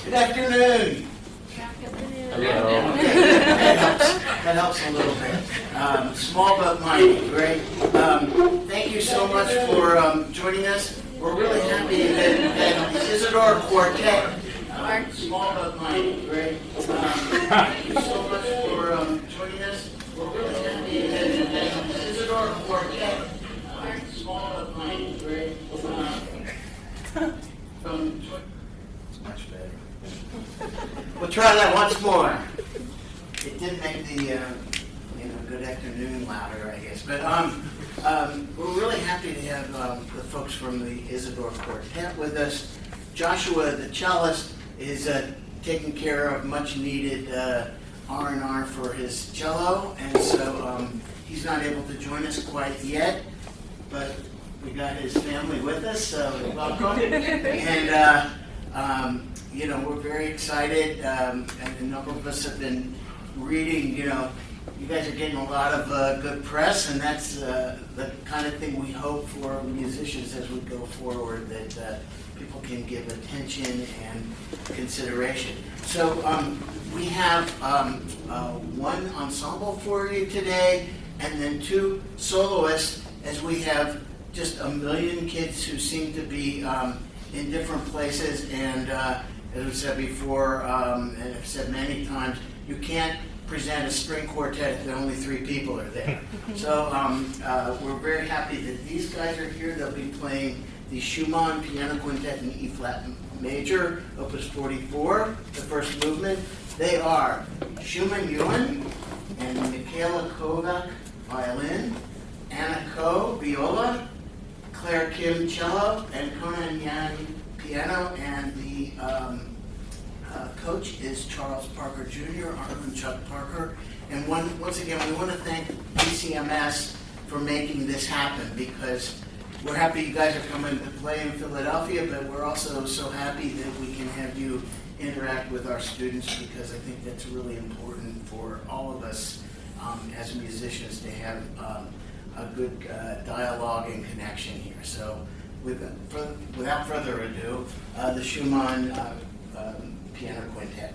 Good afternoon. Hello. That helps a little bit. Small but mighty, great. Thank you so much for joining us. We're really happy that the Isidore Quartet, small but mighty, great. Thank you so much for joining us. We're really happy that the Isidore Quartet, small but mighty, great. Much better. We'll try that once more. It did make the good afternoon louder, I guess. But we're really happy to have the folks from the Isidore Quartet with us. Joshua, the cellist, is taking care of much needed R&R for his cello, and so he's not able to join us quite yet. But we got his family with us, so welcome. And we're very excited, and a number of us have been reading, you guys are getting a lot of good press, and that's the kind of thing we hope for musicians as we go forward, that people can give attention and consideration. So we have one ensemble for you today, and then two soloists, as we have just a million kids who seem to be in different places, and as I've said before, and I've said many times, you can't present a string quartet if only 3 people are there. So we're very happy that these guys are here. They'll be playing the Schumann Piano Quintet in E-flat major, Opus 44, the first movement. They are Shuman Yuan and Mikaela Kovach, violin, Anna Ko, viola, Claire Kim, cello, and Conan Yang, piano, and the coach is Charles Parker Jr., Arlen Chuck Parker. And once again, we want to thank BCMS for making this happen, because we're happy you guys are coming to play in Philadelphia, but we're also so happy that we can have you interact with our students, because I think that's really important for all of us as musicians to have a good dialogue and connection here. So without further ado, the Schumann Piano Quintet.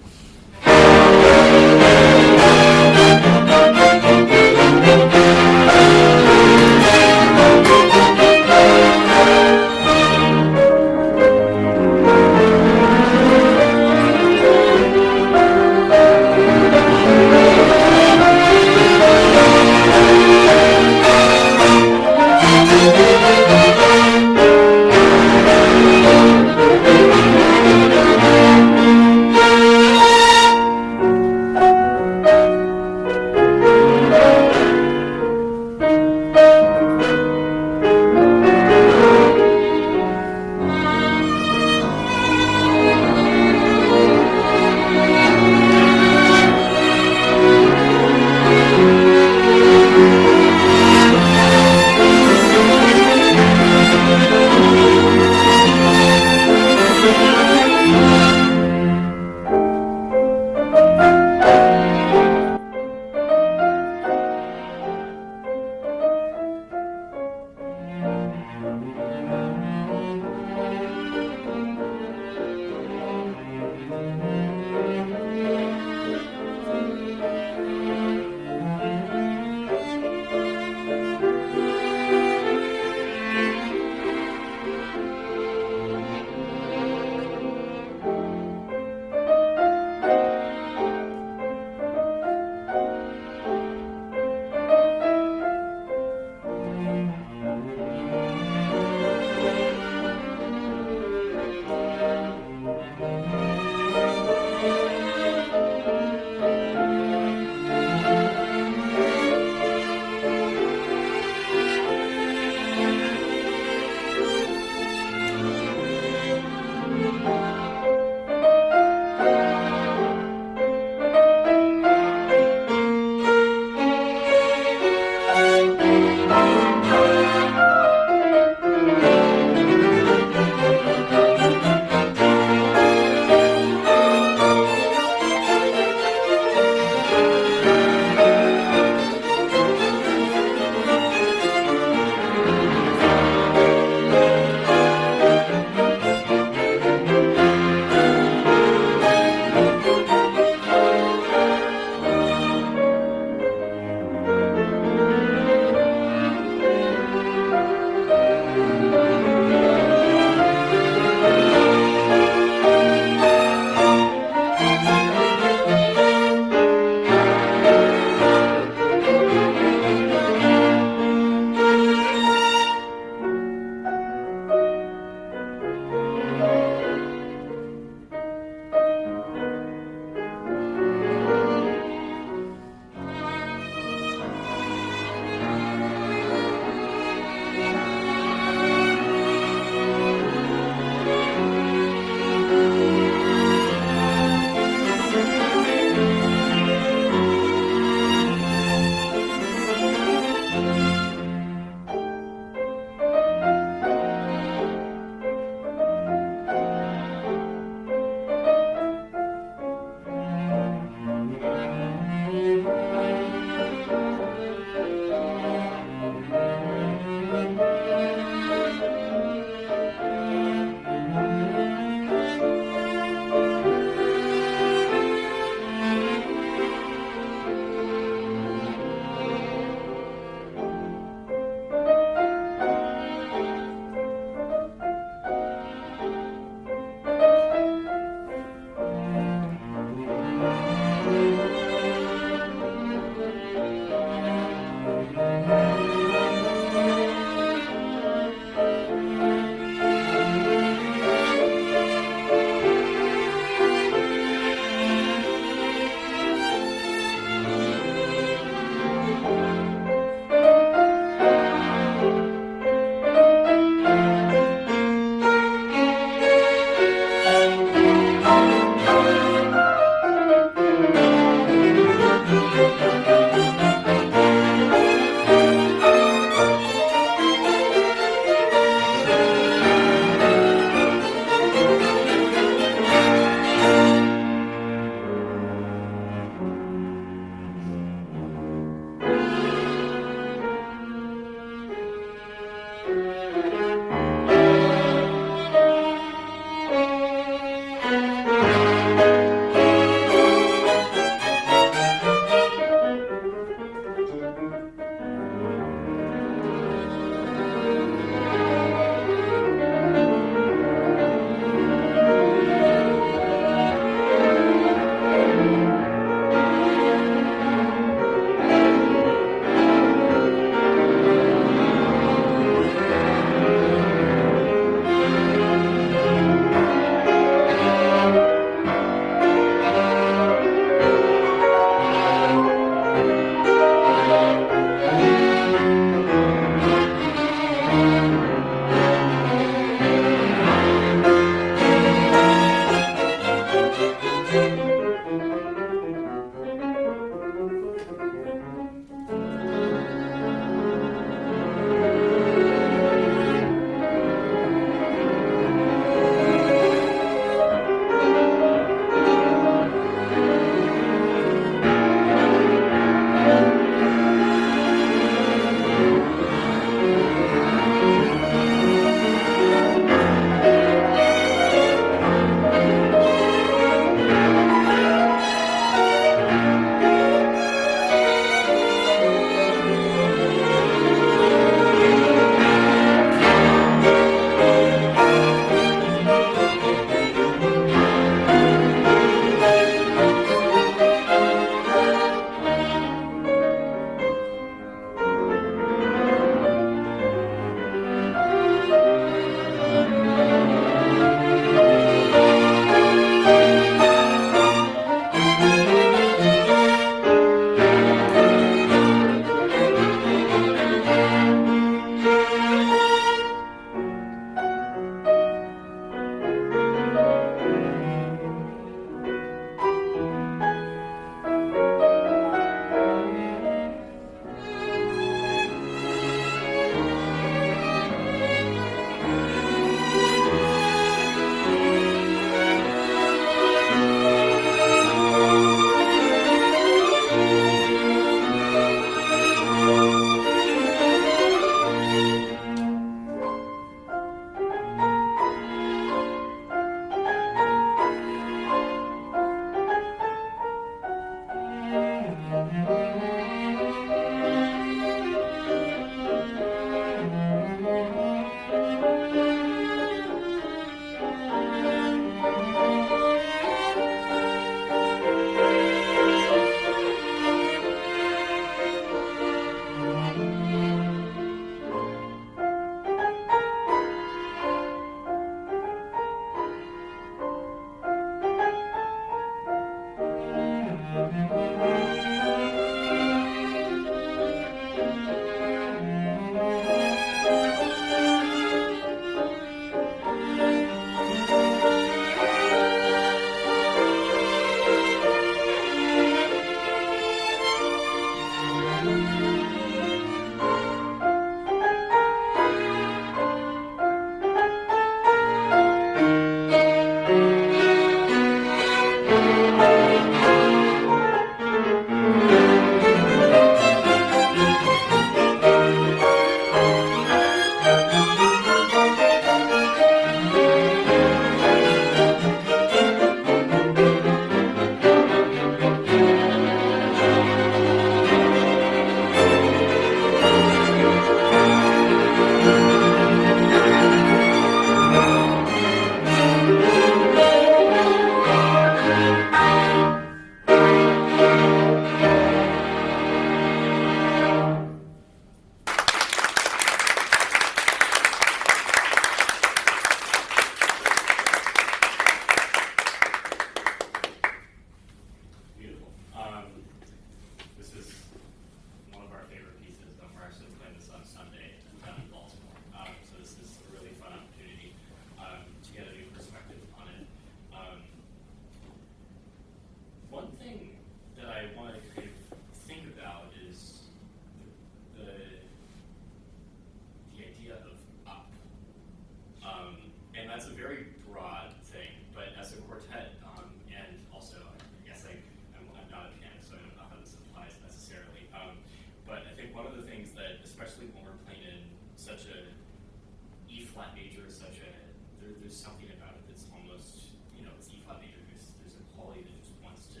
there's something about it that's almost, it's E flat major. There's a quality that just wants to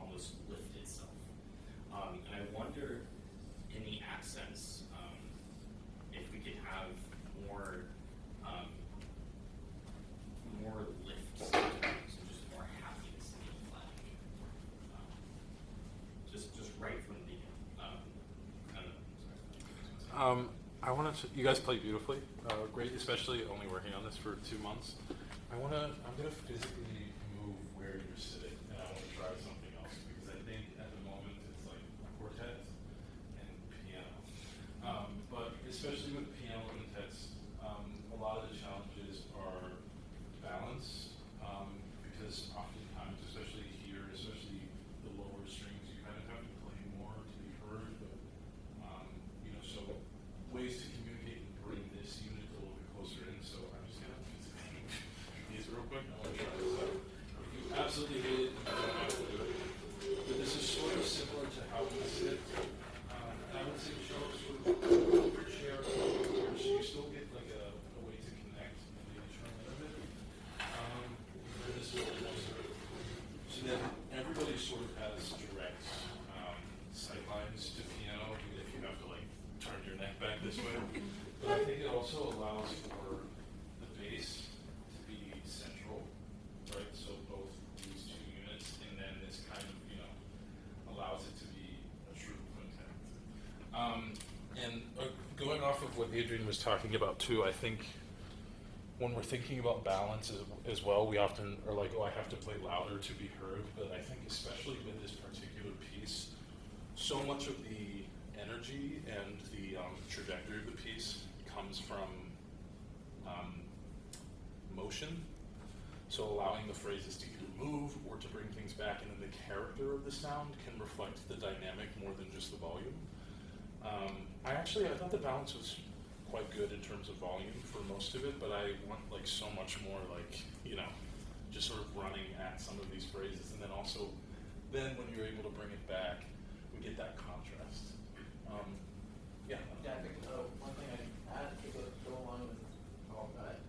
almost lift itself. And I wonder, in the accents, if we could have more lift sometimes, and just more happiness in the E flat major. Just right from the beginning. I don't know. Sorry. I want to. You guys play beautifully, great. Especially only working on this for 2 months. I'm gonna physically move where you're sitting, and I want to try something else because I think at the moment it's like quartet and piano. But especially with piano quintets, a lot of the challenges are balance because oftentimes, especially here, especially the lower strings, you kind of have to play more to be heard. But so ways to communicate and bring this unit a little bit closer in. So I'm just gonna these real quick. I want to try this out. If you absolutely hate it, you don't have to do it. But this is sort of similar to how we sit. I would say show sort of your chair over so you still get like a way to connect and maybe turn a little bit. And this is so that everybody sort of has direct sight lines to piano, even if you have to like turn your neck back this way. But I think it also allows for the bass to be central, right? So both these two units, and then this kind of, allows it to be a true quintet. Going off of what Adrian was talking about too, I think when we're thinking about balance as well, we often are like, oh, I have to play louder to be heard. But I think especially with this particular piece, so much of the energy and the trajectory of the piece comes from motion. So allowing the phrases to either move or to bring things back, and then the character of the sound can reflect the dynamic more than just the volume. I thought the balance was quite good in terms of volume for most of it, but I want like so much more like, just sort of running at some of these phrases, and then also when you're able to bring it back, we get that contrast. Yeah, I think one thing I add to go along with all of that,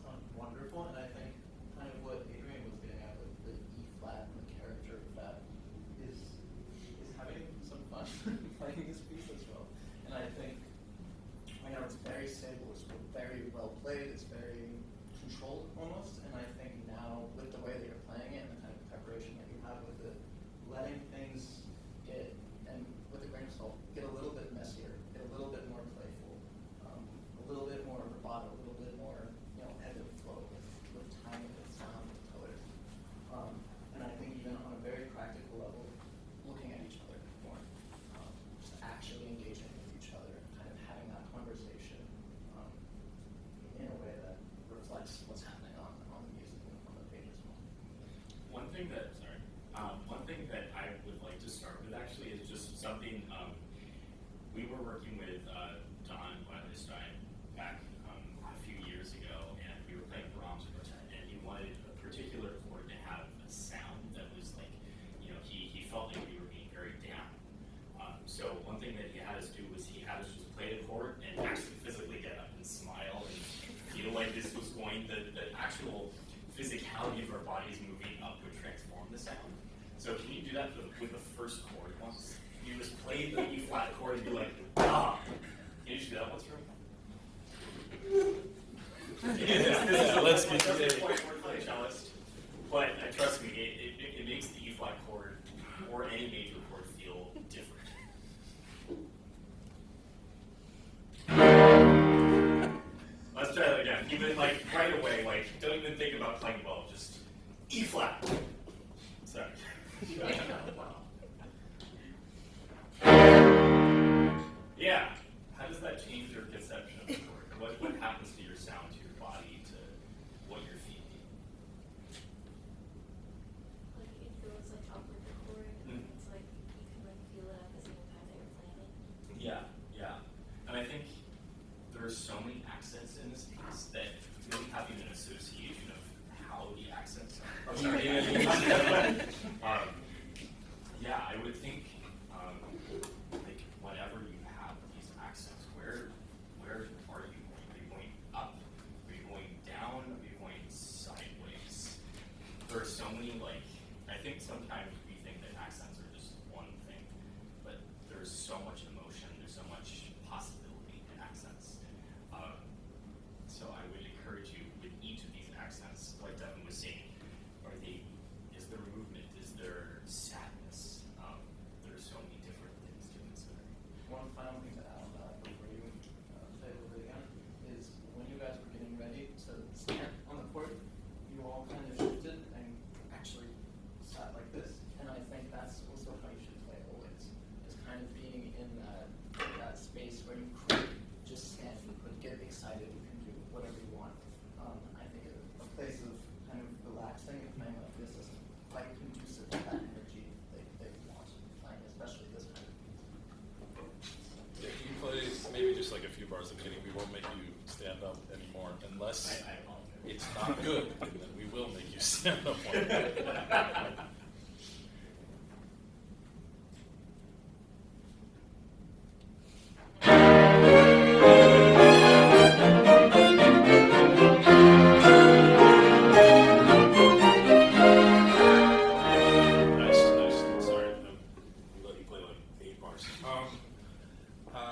sounds wonderful, and I think kind of what Adrian was getting at with the E flat and the character of that is having some fun playing this piece as well. And I think it's very stable, it's very well played, it's very controlled almost, and I think now with the way that you're playing it and the kind of preparation that you have with it, letting things get, and with a grain of salt, get a little bit messier, get a little bit more playful, a little bit more rubato, a little bit more, ebb and flow with timing and sound and color. And I think even on a very practical level, looking at each other more, just actually engaging with each other, kind of having that conversation in a way that reflects what's happening on the music and on the page as well. One thing that I would like to start with actually is just something we were working with Don Violist Eyal back a few years ago, and we were playing Brahms quartet, and he wanted a particular chord to have a sound that was like, he felt like we were being very down. So one thing that he had us do was he had us just play the chord and actually physically get up and smile and feel like this was going, the actual physicality of our bodies moving up would transform the sound. So can you do that with the first chord once? You just play the E flat chord and be like, ah! Can you just do that once for me? Let's get to the point for the cellist. But trust me, it makes the E flat chord or any major chord feel different. Let's try that again. Even right away, don't even think about playing well, just E flat. Sorry. Yeah. How does that change your conception of the chord? What happens to your sound, to your body, to what you're feeling? It feels up with the chord, and it's like you can feel it at the same time that you're playing it. Yeah. And I think there are so many accents in this piece that really having an association of how the accents are. Oh, sorry. I would think whenever you have these accents, where are you going? Are you going up? Are you going place of kind of relaxing and playing like this is quite conducive to that energy they want to play, especially this kind of Yeah, can you play maybe just like a few bars of beginning? We won't make you stand up anymore unless I apologize. it's not good, and then we will make you stand up one.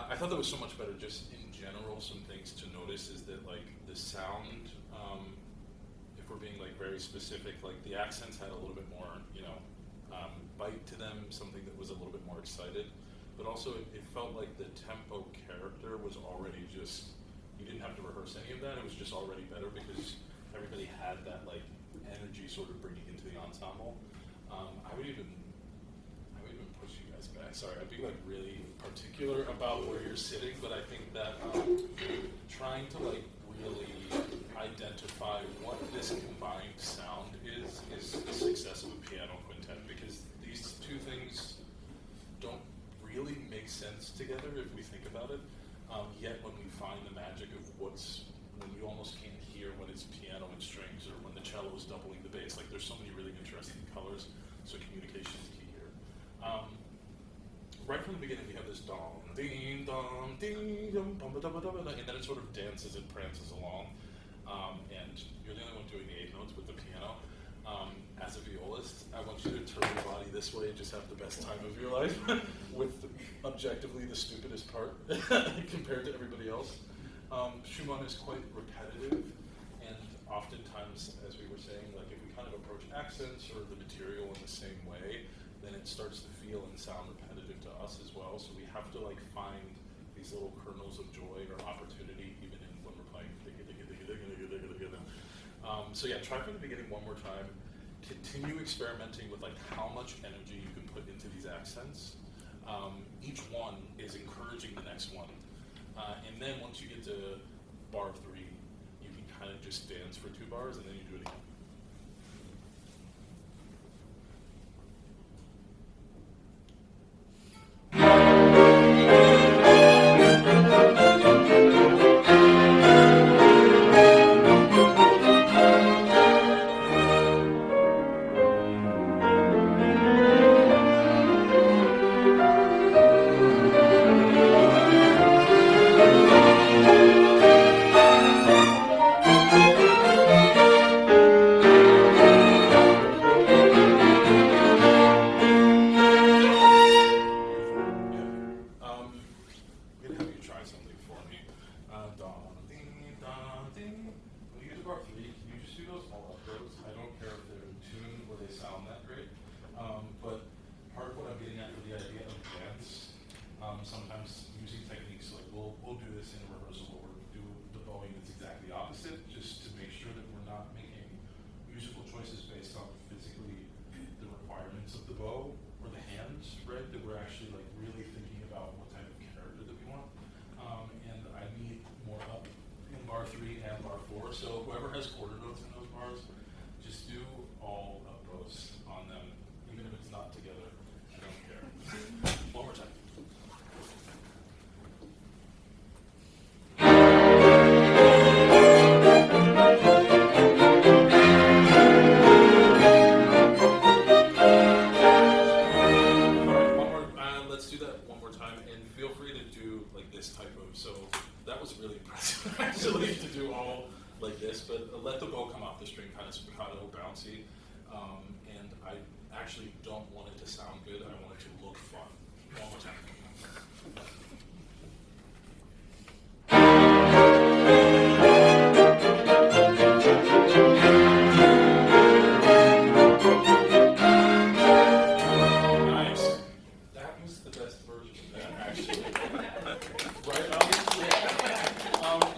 I thought that was so much better. Just in general, some things to notice is that like the sound, if we're being like very specific, like the accents had a little bit more, bite to them, something that was a little bit more excited. But also it felt like the tempo character was already just, you didn't have to rehearse any of that. It was just already better because everybody had that like energy sort of bringing into the ensemble. I would even push you guys back. Sorry, I'd be like really particular about where you're sitting, but I think that trying to like really identify what this combined sound is the success of a piano quintet, because these two things don't really make sense together if we think about it. Yet when we find the magic of when you almost can't hear when it's piano and strings or when the cello is doubling the bass, like there's so many really interesting colors. So communication is key here. Right from the beginning, we have this dong, ding, dong, ding, dong, bum, ba, da, ba, da, ba, da, and then it sort of dances and prances along. And you're the only one doing the 8 notes with the piano. As a violist, I want you to turn your body this way and just have the best time of your life with objectively the stupidest part compared to everybody else. Schumann is quite repetitive, and oftentimes, as we were saying, like if we kind of approach accents or the material in the same way, then it starts to feel and sound repetitive to us as well. So we have to like find these little kernels of joy or opportunity even in when we're playing. So yeah, try from the beginning one more time. Continue experimenting with like how much energy you can put into these accents. Each one is encouraging the next one. And then once you get to bar 3, you can kind of just dance for 2 bars and then you do it again. Sometimes using techniques like we'll do this in a rehearsal where we do the bowing that's exactly opposite, just to make sure that we're not making musical choices based on physically the requirements of the bow or the hands, right? That we're actually like really thinking about what type of character that we want. And I need more up in bar 3 and bar 4. So whoever has quarter notes in those bars, just do all of those on them, even if it's not together. I don't care. One more time. Actually, to do all like this, but let the bow come off the string, kind of spiccato, bouncy. And I actually don't want it to sound good. I want it to look fun. One more time. Nice. That was the best version of that, actually. Right on.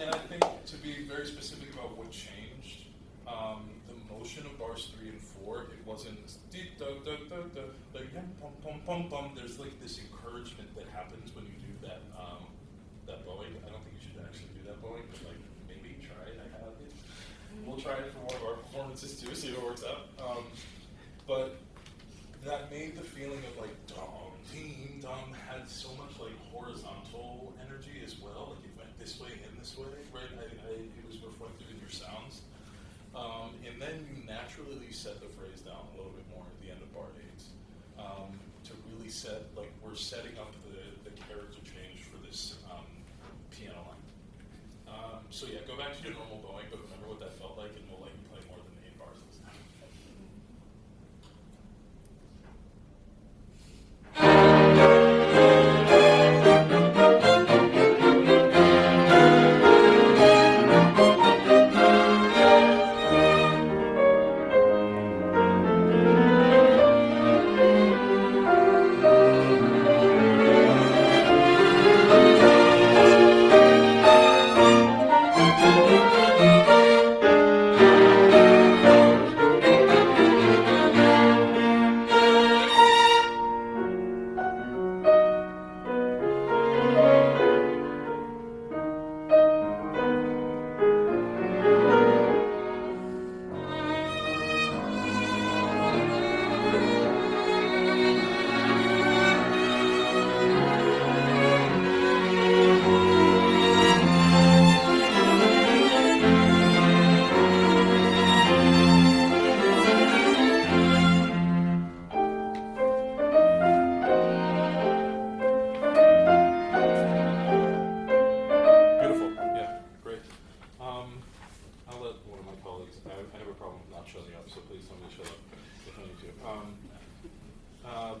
And I think to be very specific about what changed, the motion of bars 3 and 4, it wasn't like pum pum pum pum. There's like this encouragement that happens when you do that that bowing. I don't think you should actually do that bowing, but like maybe try it. I have it. We'll try it for more of our performances too, see if it works out. But that made the feeling of like dum, team, dum had so much like horizontal energy as well. Like it went this way and this way, right? It was reflected in your sounds. And then you naturally set the phrase down a little bit more at the end of bar 8 to really set, like we're setting up the character change for this piano line. So yeah, go back to your normal bowing, but remember what that felt like, and we'll let you play more than 8 bars this time.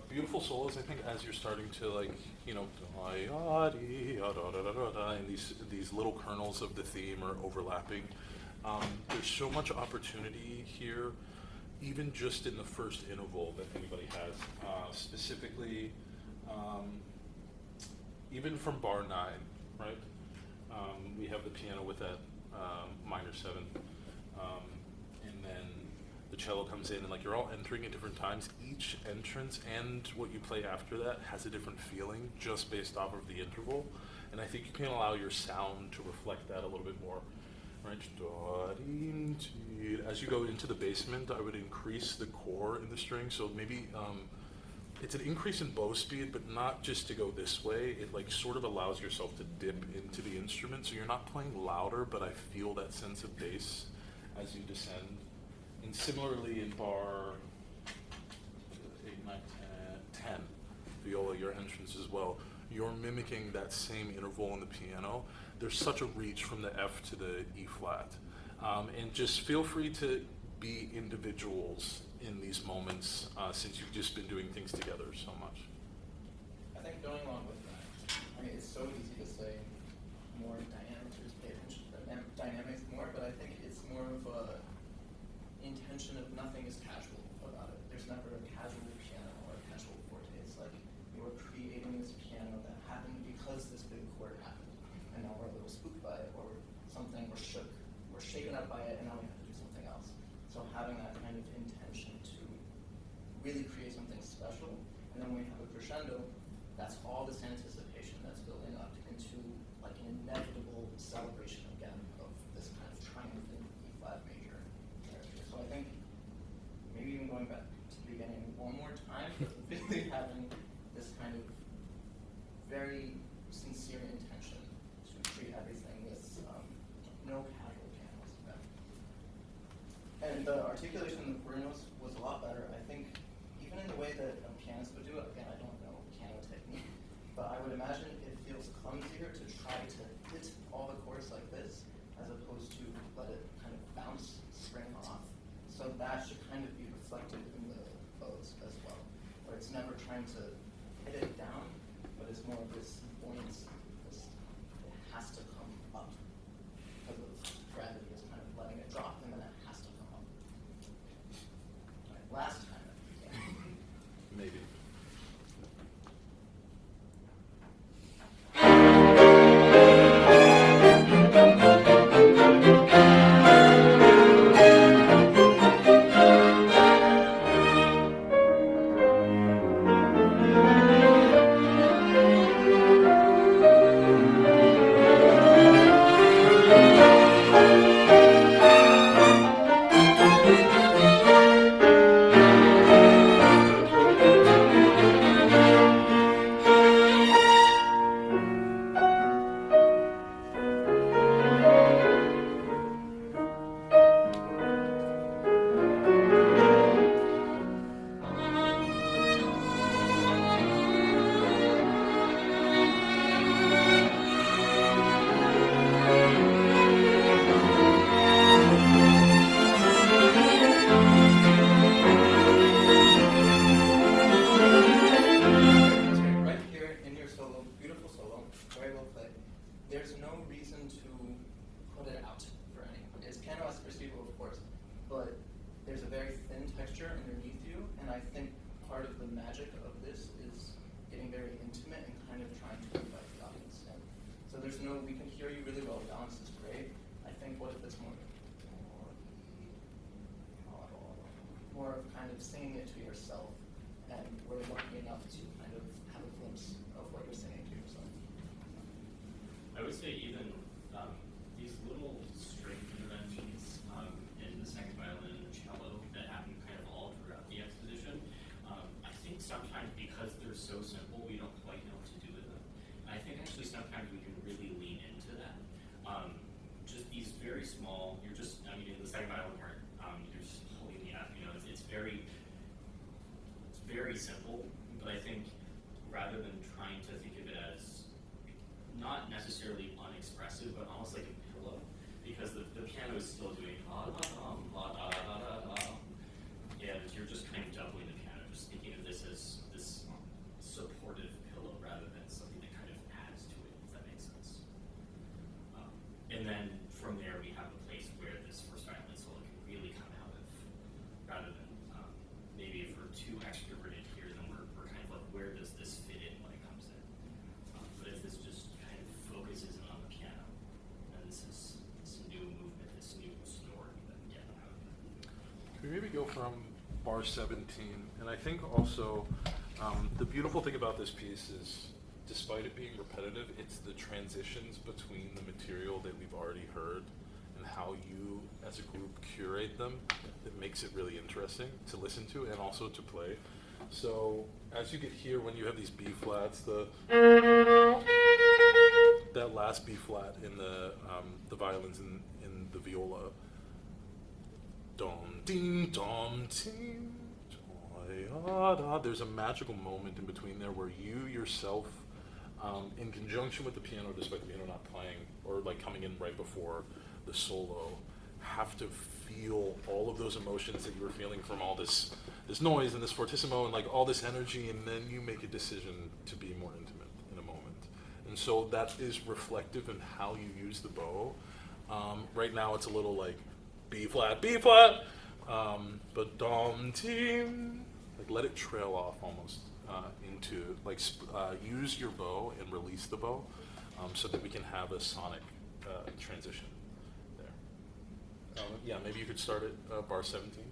Beautiful solos, I think, as you're starting to like, you know, and these little kernels of the theme are overlapping. There's so much opportunity here, even just in the first interval that anybody has. Specifically, even from bar 9, right? We have the piano with that minor 7, and then the cello comes in, and like you're all entering at different times. Each entrance and what you play after that has a different feeling just based off of the interval, and I think you can allow your sound to reflect that a little bit more, right? As you go into the basement, I would increase the core in the string, so maybe it's an increase in bow speed, but not just to go this way. It like sort of allows yourself to dip into the instrument, so you're not playing louder, but I feel that sense of bass as you descend. And similarly in bar 8, 9, 10, viola, your entrance as well, you're mimicking that same interval in the piano. There's such a reach from the F to the E flat. And just feel free to be individuals in these moments since you've just been doing things together so much. I think going along with that, I mean, it's so easy to say more dynamics, or just pay attention to dynamics more, but I think it's more of a intention of nothing is casual about it. There's never a casual piano or a casual forte. It's like you were creating this piano that happened because this big chord happened, and now we're a little spooked by it, or something, we're shook, we're shaken up by it, and now we have to do something else. So having that kind of intention to really create something special, and then when we have a crescendo, that's all this anticipation that's building up into like an inevitable celebration again of this kind of triumphant E-flat major character. So I think maybe even going back to the beginning one more time, but really having this kind of very sincere intention to treat everything with no casual pianos. And the articulation in the quarter-notes was a lot better. I think even in the way that pianists would do it, again, I don't know piano technique, but I would imagine it feels clumsier to try to hit all the chords like this, as opposed to let it kind of bounce, spring off. So that should kind of be reflected in the bows as well, where it's never trying to hit it down, but it's more of this buoyancy. It has to come up because of gravity is kind of letting it drop, and then it has to come up. All right, last time. Maybe. no, we can hear you really well, the balance is great. I think what if it's more of kind of singing it to yourself, and we're lucky enough to kind of have a glimpse of what you're singing to yourself. I would say even these little string interventions in the second violin and the cello that happen kind of all throughout the exposition, I think sometimes because they're so simple, we don't quite know what to do with them. I think actually sometimes we can really lean into that. Just these very small, in the second violin part, you're just holding the F, it's very simple, but I think rather than trying to think of it as not necessarily unexpressive, but almost like a pillow, because the piano is still doing la la la la la la la, and you're just kind of doubling the piano, just thinking of this as this supportive pillow rather than something that kind of adds to it, if that makes sense. And then from there we have a place where this first violin solo can really come out of, rather than maybe if we're too extroverted here, then we're kind of like, where does this fit in when it comes in? But if this just kind of focuses on the piano, and this is this new movement, this new story, then yeah. Can we maybe go from bar 17? And I think also the beautiful thing about this piece is, despite it being repetitive, it's the transitions between the material that we've already heard and how you as a group curate them that makes it really interesting to listen to and also to play. So as you get here, when you have these B flats, that last B flat in the violins in the viola, dom ding dom ting, there's a magical moment in between there where you yourself, in conjunction with the piano, despite the piano not playing or like coming in right before the solo, have to feel all of those emotions that you were feeling from all this noise and this fortissimo and like all this energy, and then you make a decision to be more intimate in a moment. And so that is reflective in how you use the bow. Right now it's a little like B flat, but dom team, like let it trail off almost into like use your bow and release the bow, so that we can have a sonic transition there. Yeah, maybe you could start at bar 17.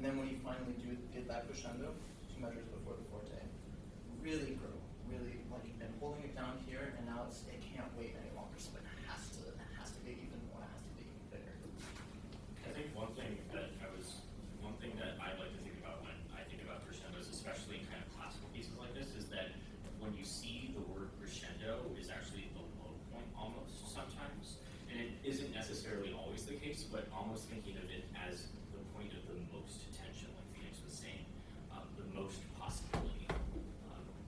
And then when you finally do get that crescendo, 2 measures before the forte, really grow, really like you've been holding it down here, and now it can't wait any longer. So it has to be even more, it has to be even bigger. I think one thing that I like to think about when I think about crescendos, especially in kind of classical pieces like this, is that when you see the word crescendo is actually the low point almost sometimes, and it isn't necessarily always the case, but almost thinking of it as the point of the most tension, like Phoenix was saying, the most possibility.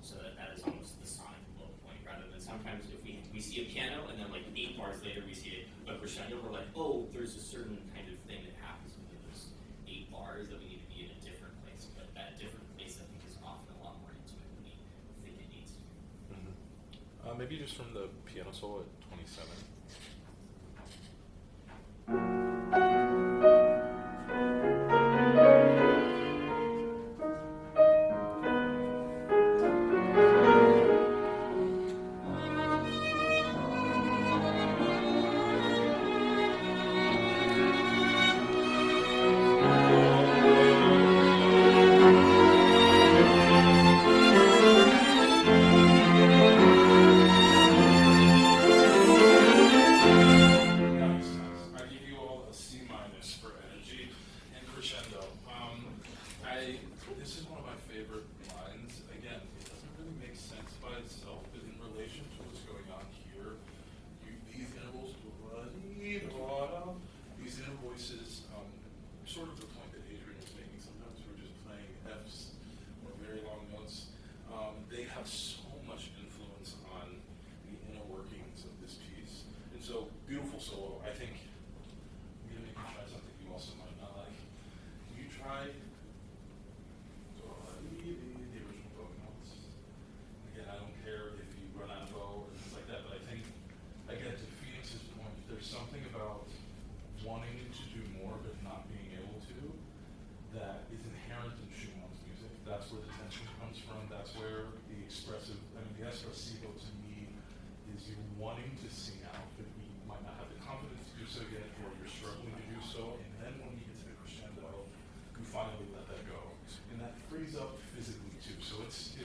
So that is almost the sonic low point, rather than sometimes if we see a piano and then like 8 bars later we see a crescendo, we're like, oh, there's a certain kind of thing that happens within those 8 bars that we need to be in a different place. But that different place, I think, is often a lot more intimate than we think it needs to be. Mm-hmm. Maybe just from the piano solo at 27. voices, sort of the point that Adrian was making, sometimes we're just playing Fs or very long notes. They have so much influence on the inner workings of this piece. And so, beautiful solo. I think I'm gonna make you try something you also might not like. You try the original bow notes. Again, I don't care if you run out of bow or things like that, but I think, again, to Phoenix's point, there's something about wanting to do more but not being able to that is inherent in Schumann's music. That's where the tension comes from. That's where the expressive, the espressivo to me is you wanting to sing out, but you might not have the confidence to do so yet, or you're struggling to do so, and then when you get to the crescendo, you finally let that go. And that frees up physically too. So it's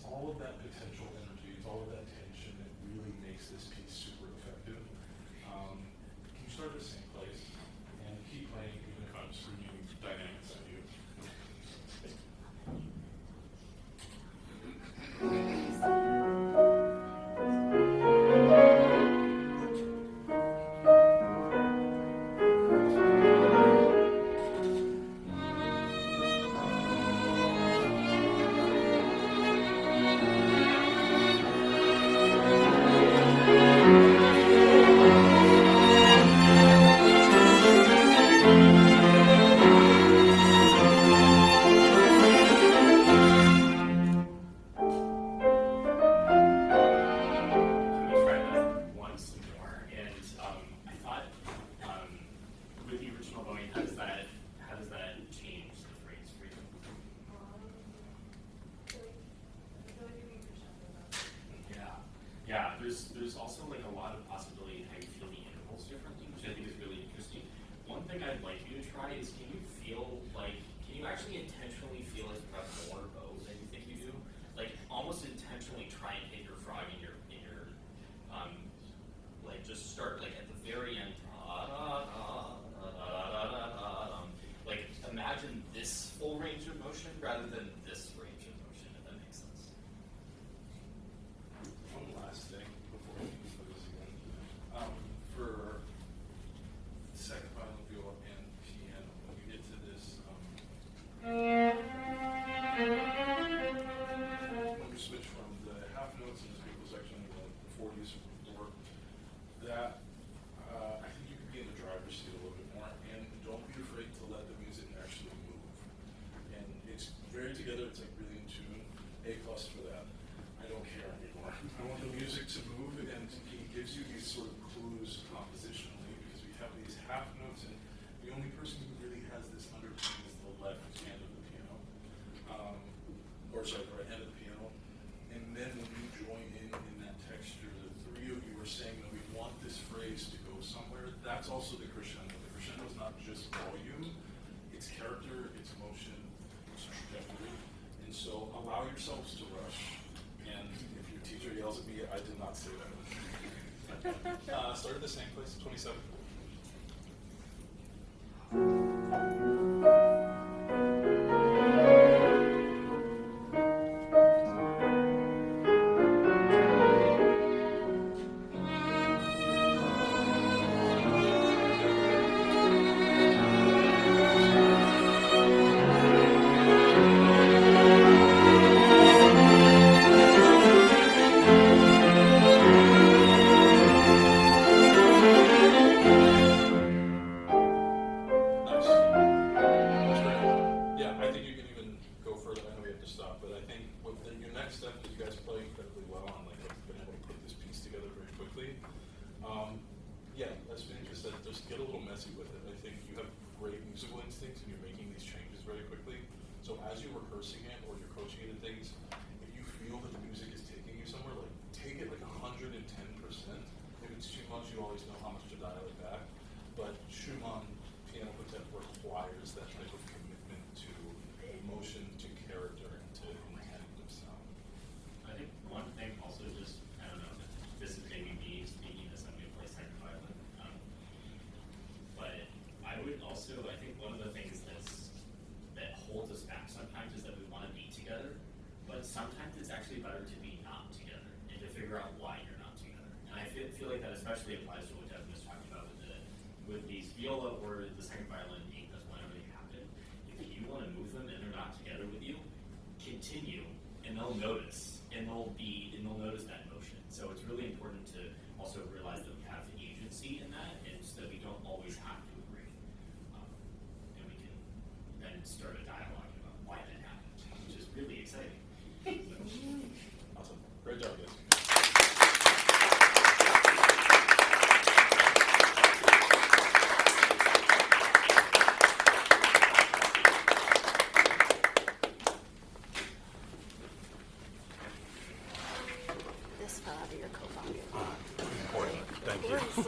all of that potential energy, it's all of that tension that really makes this piece super effective. Can you start at the same place and keep playing even if I'm screaming dynamics at you? There's also like a lot of possibility in how you feel the intervals differently, which I think is really interesting. One thing I'd like you to try is can you actually intentionally feel like you have more bow than you think you do? Like almost intentionally try and hit your frog in your like just start like at the very end. Like imagine this full range of motion rather than this range of motion, if that makes sense. One last thing before we do this again. For second violin, viola, and piano, when you get to this, when you switch from the half notes in this people section, like the 40s work, that I think you can be in the driver's seat a little bit more, and don't be afraid to let the music actually move. And it's very together, it's like really in tune. A+ for that. I don't care anymore. I want the music to move, and he gives you these sort of clues compositionally because we have these half notes, and the only person who really has this underpinning is the left hand of the piano, or sorry, the right hand of the piano. And then when you join in that texture, the three of you are saying that we want this phrase to go somewhere. That's also the crescendo. The crescendo is not just volume; it's character, it's emotion, it's trajectory. And so allow yourselves to rush. And if your teacher yells at me, I did not say that. Start at the same place, 27. You always know how much to dial it back, but Shuman Piano Quintet requires that type of commitment to emotion, to character, and to intent of sound. I think one thing also just, I don't know, this is maybe me speaking as somebody who plays second violin, but I would also, I think one of the things that holds us back sometimes is that we want to be together, but sometimes it's actually better to be not together and to figure out why you're not together. And I feel like that especially applies to what Devin was talking about with viola or the second violin, whenever they happen, if you want to move them and they're not together with you, continue, and they'll notice, and they'll notice that motion. So it's really important to also realize that we have agency in that, and so that we don't always have to agree. And we can then start a dialogue about why that happened, which is really exciting. Awesome. Great job, guys. This fell out of your coat pocket. Important. Thank you. Of course.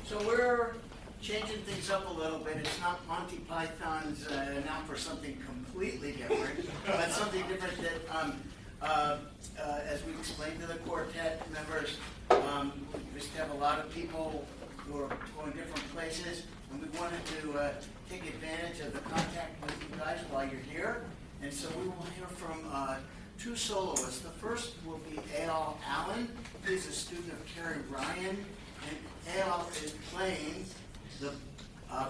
So we're changing things up a little bit. It's not Monty Python's now for something completely different, but something different that, as we explained to the quartet members, we just have a lot of people who are going different places, and we wanted to take advantage of the contact with you guys while you're here. And so we will hear from two soloists. The first will be Eyal Allen. He's a student of Kerri Ryan, and Eyal is playing the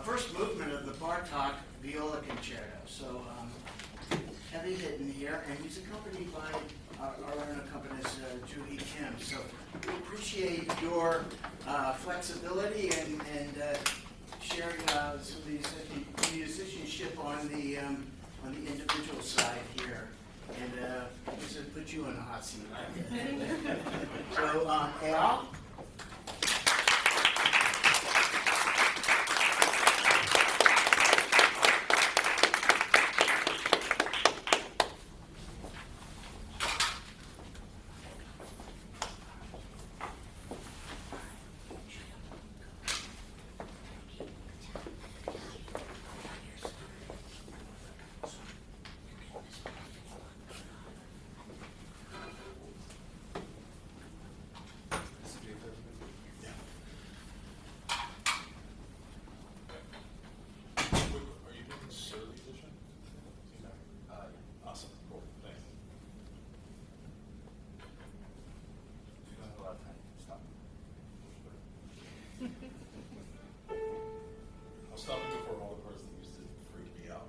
first movement of the Bartók Viola Concerto. So heavy hitting here, and he's accompanied by our own accompanist, Juliette. So we appreciate your flexibility and sharing some of the musicianship on the individual side here. And just to put you in a hot seat. So, Eyal? Are you doing solo musician? Awesome. Cool. Thanks. You don't have a lot of time. Stop. I'll stop it before all the parts that used to freak me out.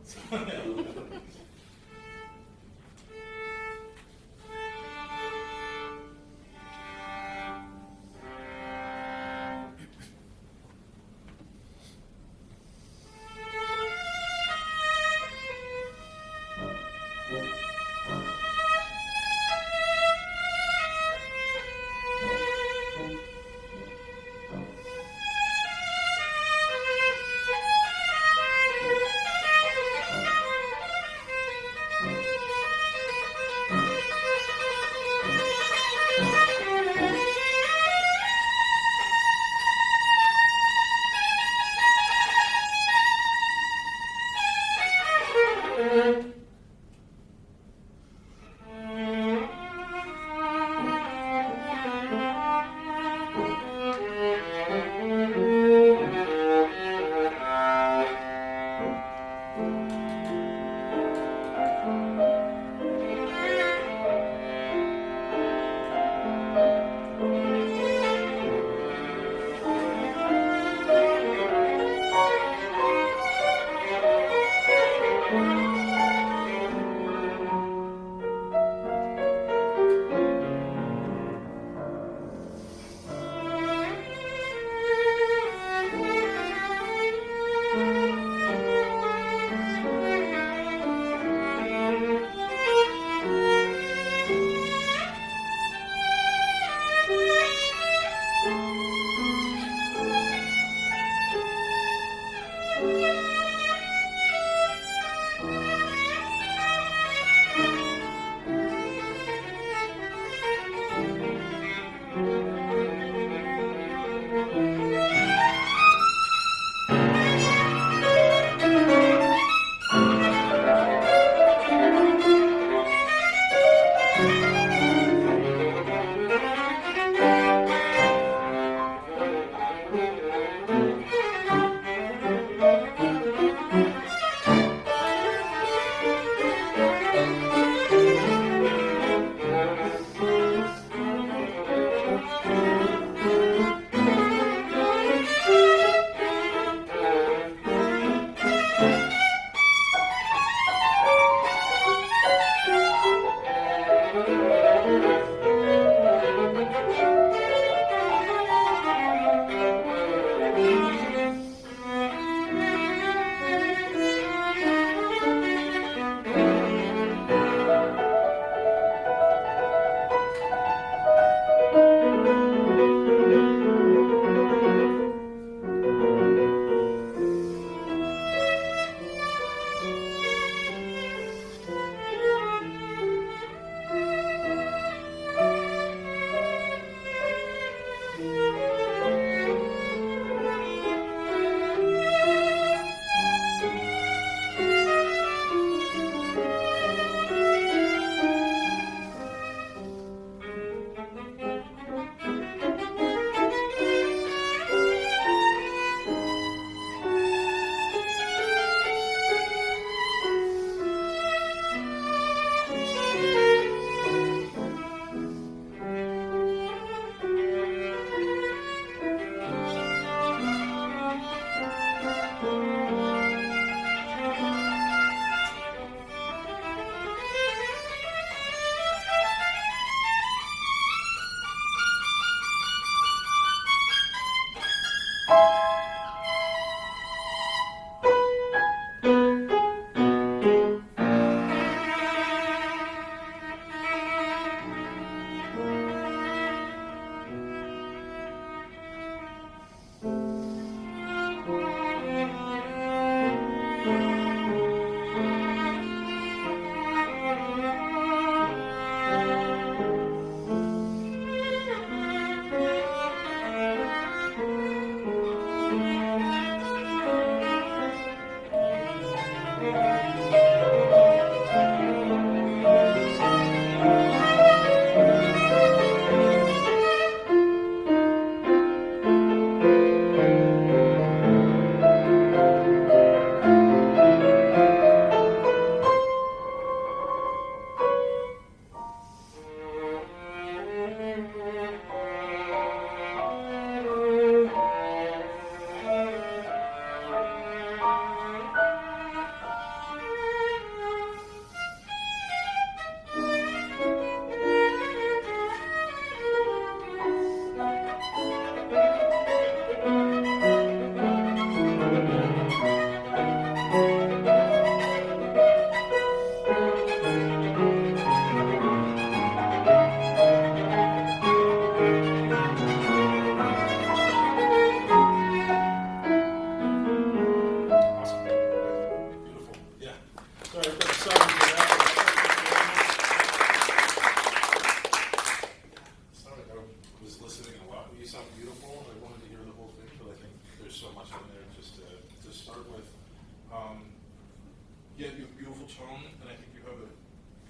Yeah, you have a beautiful tone, and I think you have a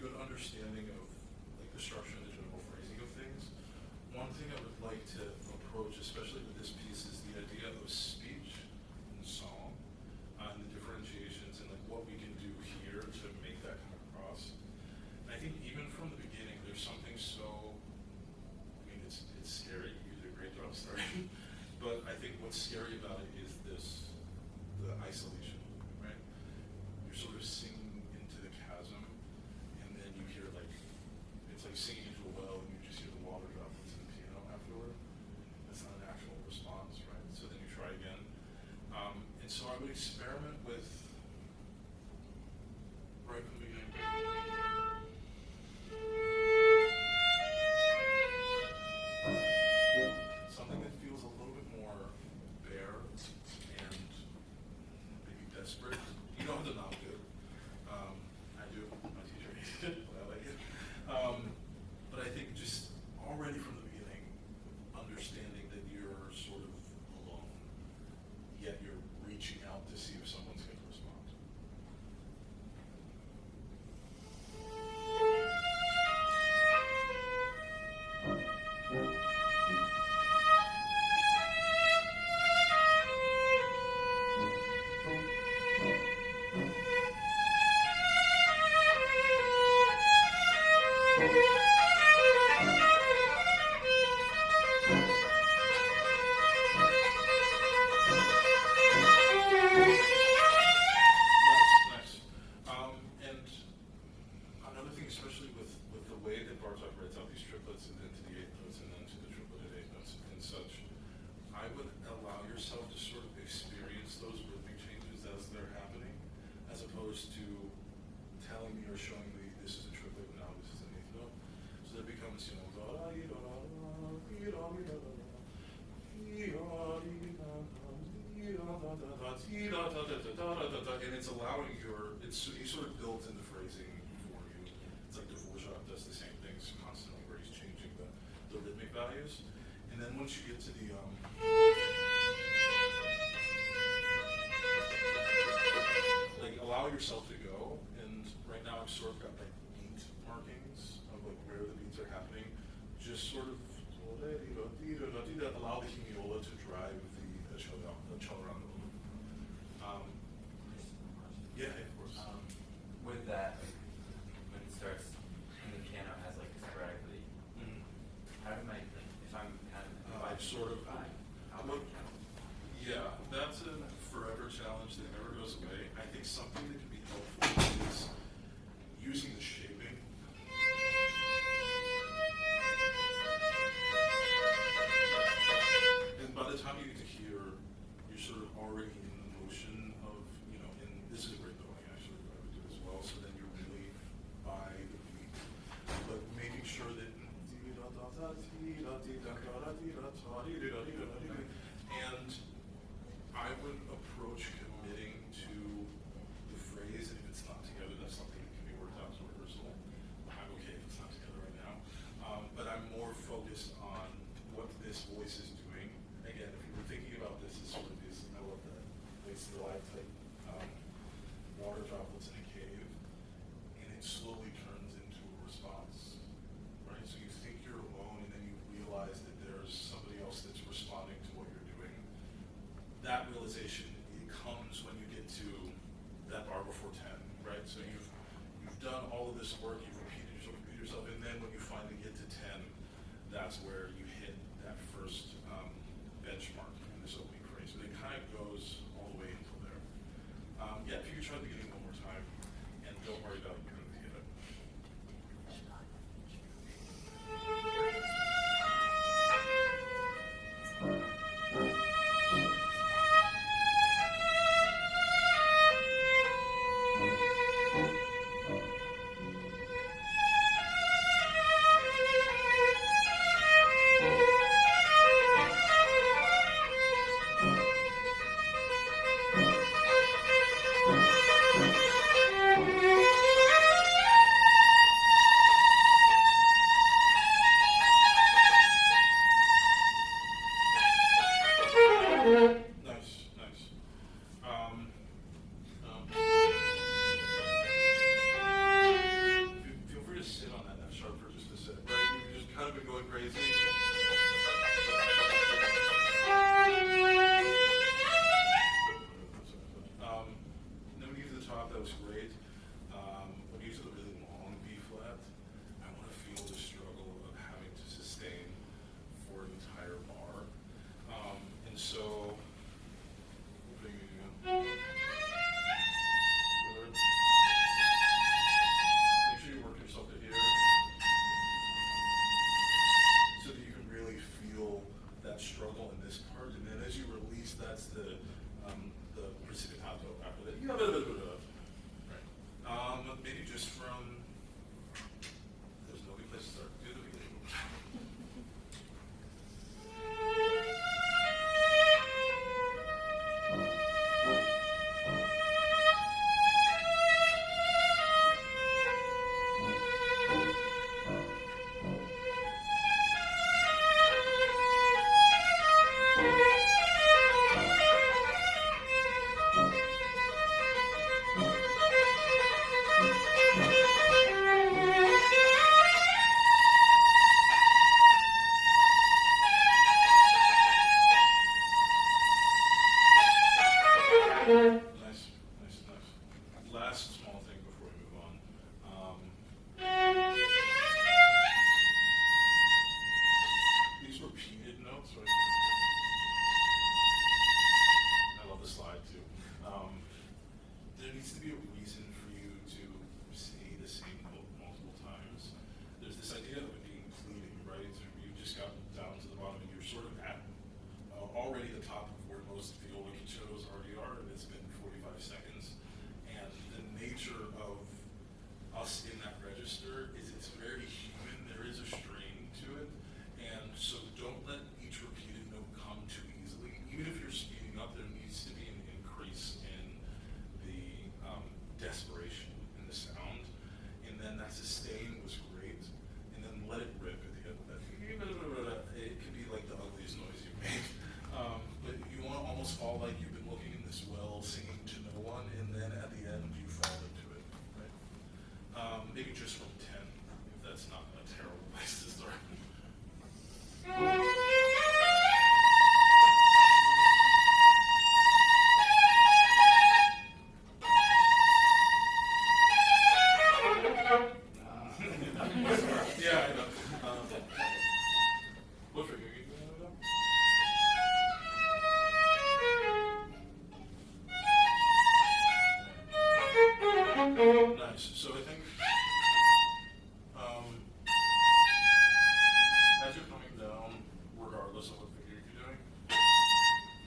good understanding of like the structure and the general phrasing of things. One thing I would like to approach, especially with this piece, is the idea of speech and song, and the differentiations, and like what we can do here to make that come across. And I think even from the beginning, there's something so, I mean, it's scary. You did a great job starting, but I think what's scary about it is the isolation, right? You're sort of singing into the chasm, and then you hear like, it's like singing into a well, and you just hear the water droplets in the piano afterward. That's not an actual response, right? So then you try again. And so I would experiment with, right from the beginning. Something that feels a little bit more bare and maybe desperate. You don't have to not do it. I do. My teacher hates it, but I like it. But I think just already from the beginning, understanding that you're sort of alone, yet you're reaching out to see if someone's going to respond. Nice. And another thing, especially with the way that Bartók writes out these triplets and then to the eighth notes and then to the tripleted eighth notes and such, I would allow yourself to sort of experience those rhythmic changes as they're happening, as opposed to telling me or showing me this is a triplet, now this is an eighth note. So that becomes, you know, and it's allowing he's sort of built in the phrasing for you. It's like Dvorak does the same things constantly, where he's changing the rhythmic values. And then once you get to the like allow yourself to go. And right now I've sort of got like beat markings of like where the beats are happening. Just sort of allow the hemiola to drive the cello around the room. Yeah, of course. With that, like, when it starts in the piano as like sporadically, how do I, like, if I'm kind of sort of. how do I count? Yeah, that's a forever challenge that never goes away. I think something that can be helpful is using the shaping. And by the time you get to here, you're sort of already in the motion of, you know, and this is a great building actually, that I would do as well, so then you're really by the beat. But making sure that and I would approach committing to the phrase, and if it's not together, that's something that can be worked out as a rehearsal. I'm okay if it's not together right now. But I'm more focused on what this voice is doing. Again, if you were thinking about this as sort of this, I love that, like stalactite water droplets in a cave, and it slowly turns into a response, right? So you think you're alone, and then you realize that there's somebody else that's responding to what you're doing. That realization, it comes when you get to that bar before 10, right? So you've done all of this work, you've repeated yourself, and then when you finally get to 10, that's where you hit that first benchmark in this opening phrase. But it kind of goes all the way until there. Yeah, if you could try the beginning one more time, and don't worry about putting it together. top, that was great. When you use a really long B flat, I want to feel the struggle of having to sustain for an entire bar. And so, make sure you work yourself to here, so that you can really feel that struggle in this part. And then as you release, that's the precipitato after that. Right. Maybe just from, there's no good place to start. Do the beginning. Last small thing before we move on. These repeated notes, right? I love the slide too. There needs to be a reason for you to say the same note multiple times. There's this idea of it being pleading, right? You just got down to the bottom and you're sort of at already the top of where most viola concertos already are, and it's been 45 seconds. And the nature of us in that register is it's very human. There is a strain to it, and so don't let each repeated note come too easily. Even if you're speeding up, there needs to be an increase in the desperation in the sound, and then that sustain was great, and then let it rip at the end of that. It could be like the ugliest noise you make. But you want to almost fall like you've been looking in this well, singing to no one, and then at the end you fall into it, right? Maybe just from 10, if that's not a terrible place to start. Yeah, I know. What figure are you doing with them? Nice. So I think as you're coming down, regardless of what figure you're doing,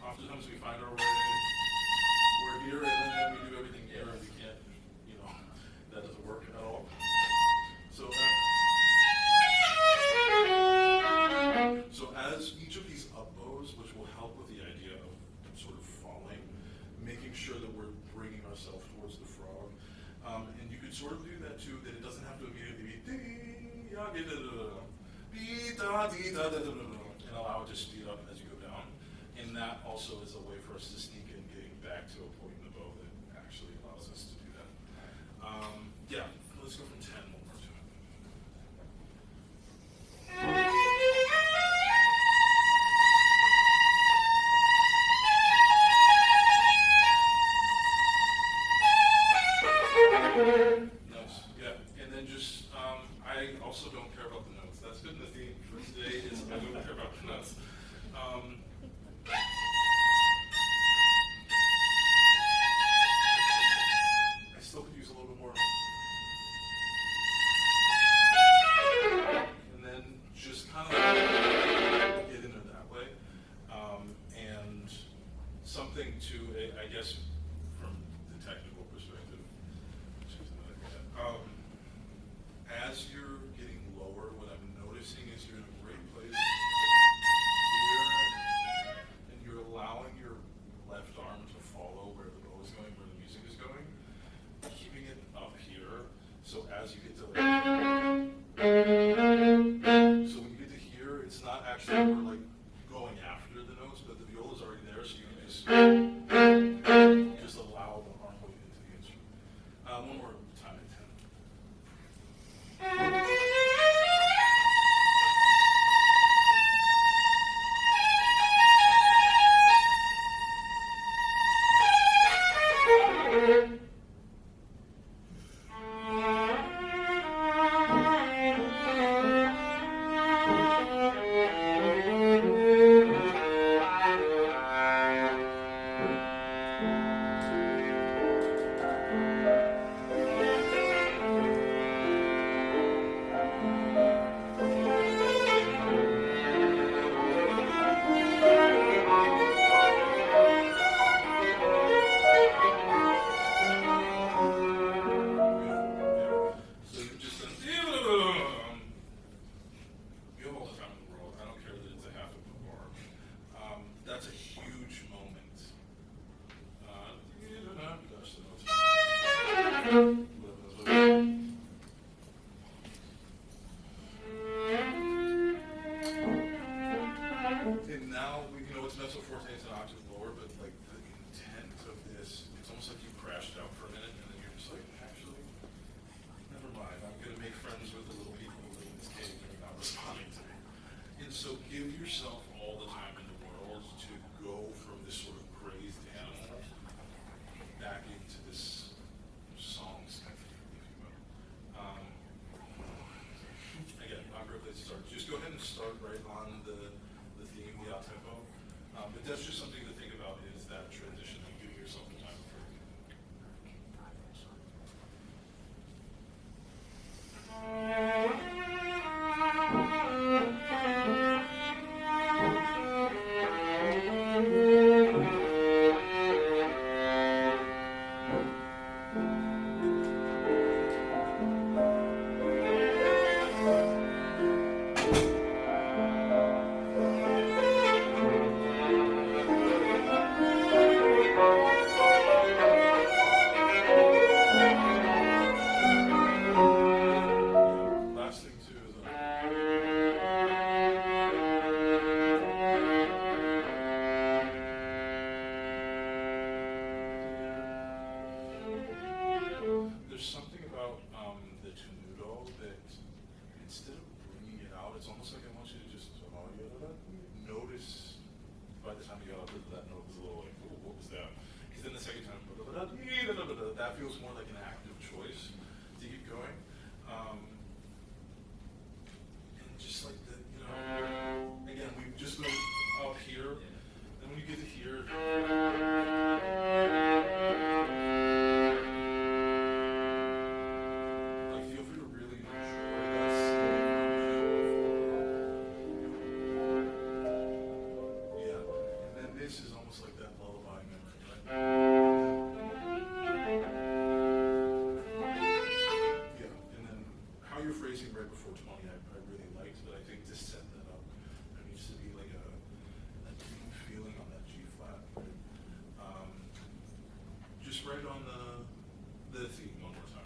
oftentimes we find our way, we're here and then we do everything here and we can't, that doesn't work at all. So as each of these up bows, which will help with the idea of sort of falling, making sure that we're bringing ourselves towards the frog. And you could sort of do that too, that it doesn't have to immediately be and allow it to speed up as you go down. And that also is a way for us to sneak in getting back to a point in the bow that actually allows us to do that. Yeah, let's go from 10 one more time. Nice, yeah, and then just, I also don't care about the notes. That's been the theme for today, is I don't care about the notes. I still could use a little bit more. And then just kind of get in there that way. And something to, I guess, from the technical perspective, as you're getting lower, what I'm noticing is you're in a great place here, and you're allowing your left arm to follow where the bow is going, where the music is going, keeping it up here, so as you get to so when you get to here, it's not actually we're like going after the notes, but the viola's already there, so you can just allow the arm weight into the instrument. One more time at 10. that's just something to think about, is that transition and giving yourself the time for. Last thing too is there's something about the tenuto that instead of bringing it out, it's almost like I want you to just notice by the time you got up to that note was a little like, ooh, what was that? Because then the second time, that feels more like an active choice to keep going. And just like the, again, we just go up here, and when you get to here, like feel free to really enjoy that yeah, and then this is almost like that lullaby memory, right? Yeah, and then how you're phrasing right before 20, I really liked, but I think to set that up, there needs to be like a deep feeling on that G flat, right? Just right on the theme one more time.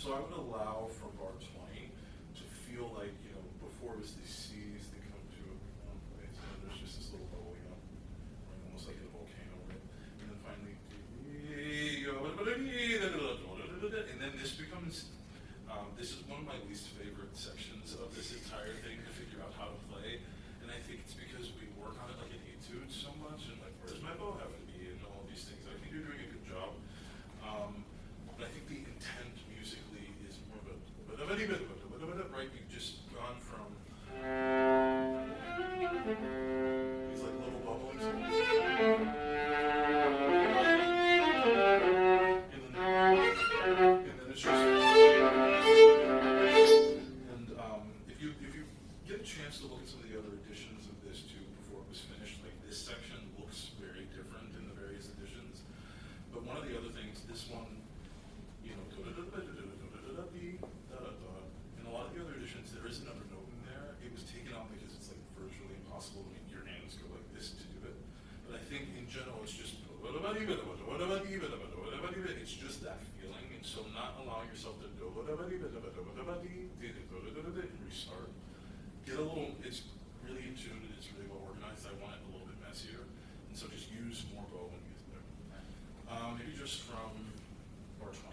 So I would allow for bar 20 to feel like, before it was these C's that come to one place, and then there's just this little bubbling up, right? Almost like a volcano, right? And then finally, and then this becomes, this is one of my least favorite sections of this entire thing to figure out how to play, and I think it's because we work on it like an etude so much, and like, where's my bow have to be, and all these things. I think you're doing a good job. But I think the intent musically is more of a right? You've just gone from these like little bubblings, and then it's just. And if you get a chance to look at some of the other editions of this too before it was finished, like this section looks very different in the various editions. But one of the other things, this one, in a lot of the other editions, there is another note in there. It was taken out because it's like virtually impossible to make your hands go like this to do it. But I think in general, it's just it's just that feeling, and so not allowing yourself to and restart. Get a little. It's really in tune and it's really well organized. I want it a little bit messier, and so just use more bow when you get there. Maybe just from bar 20.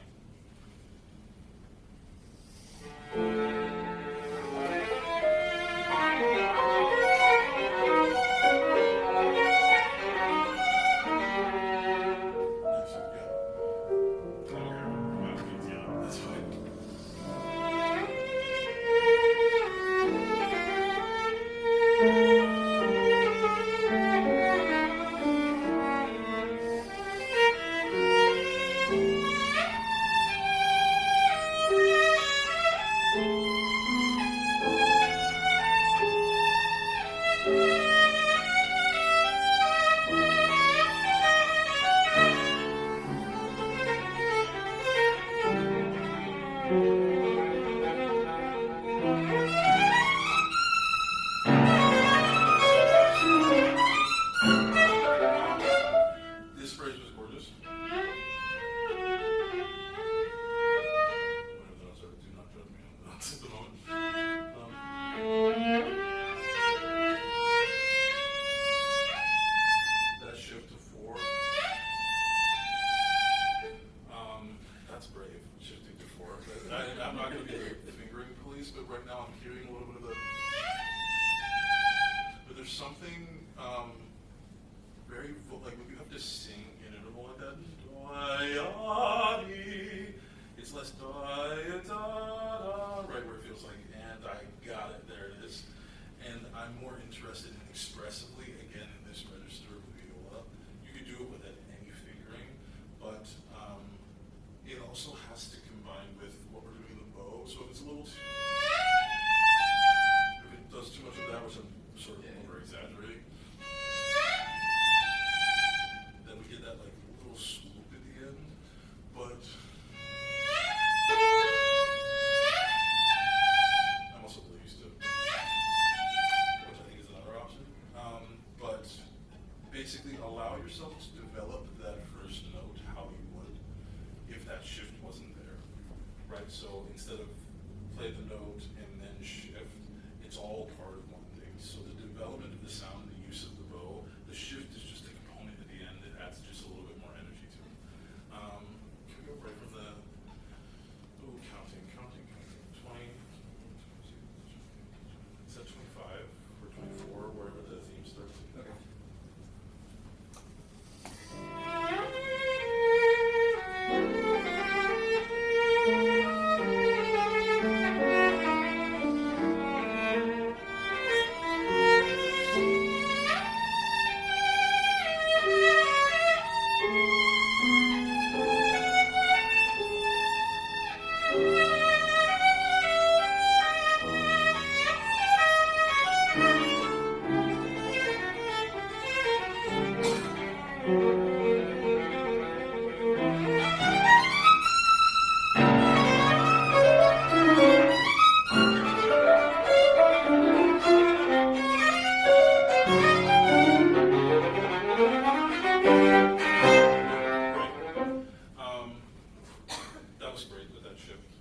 That was great with that shift.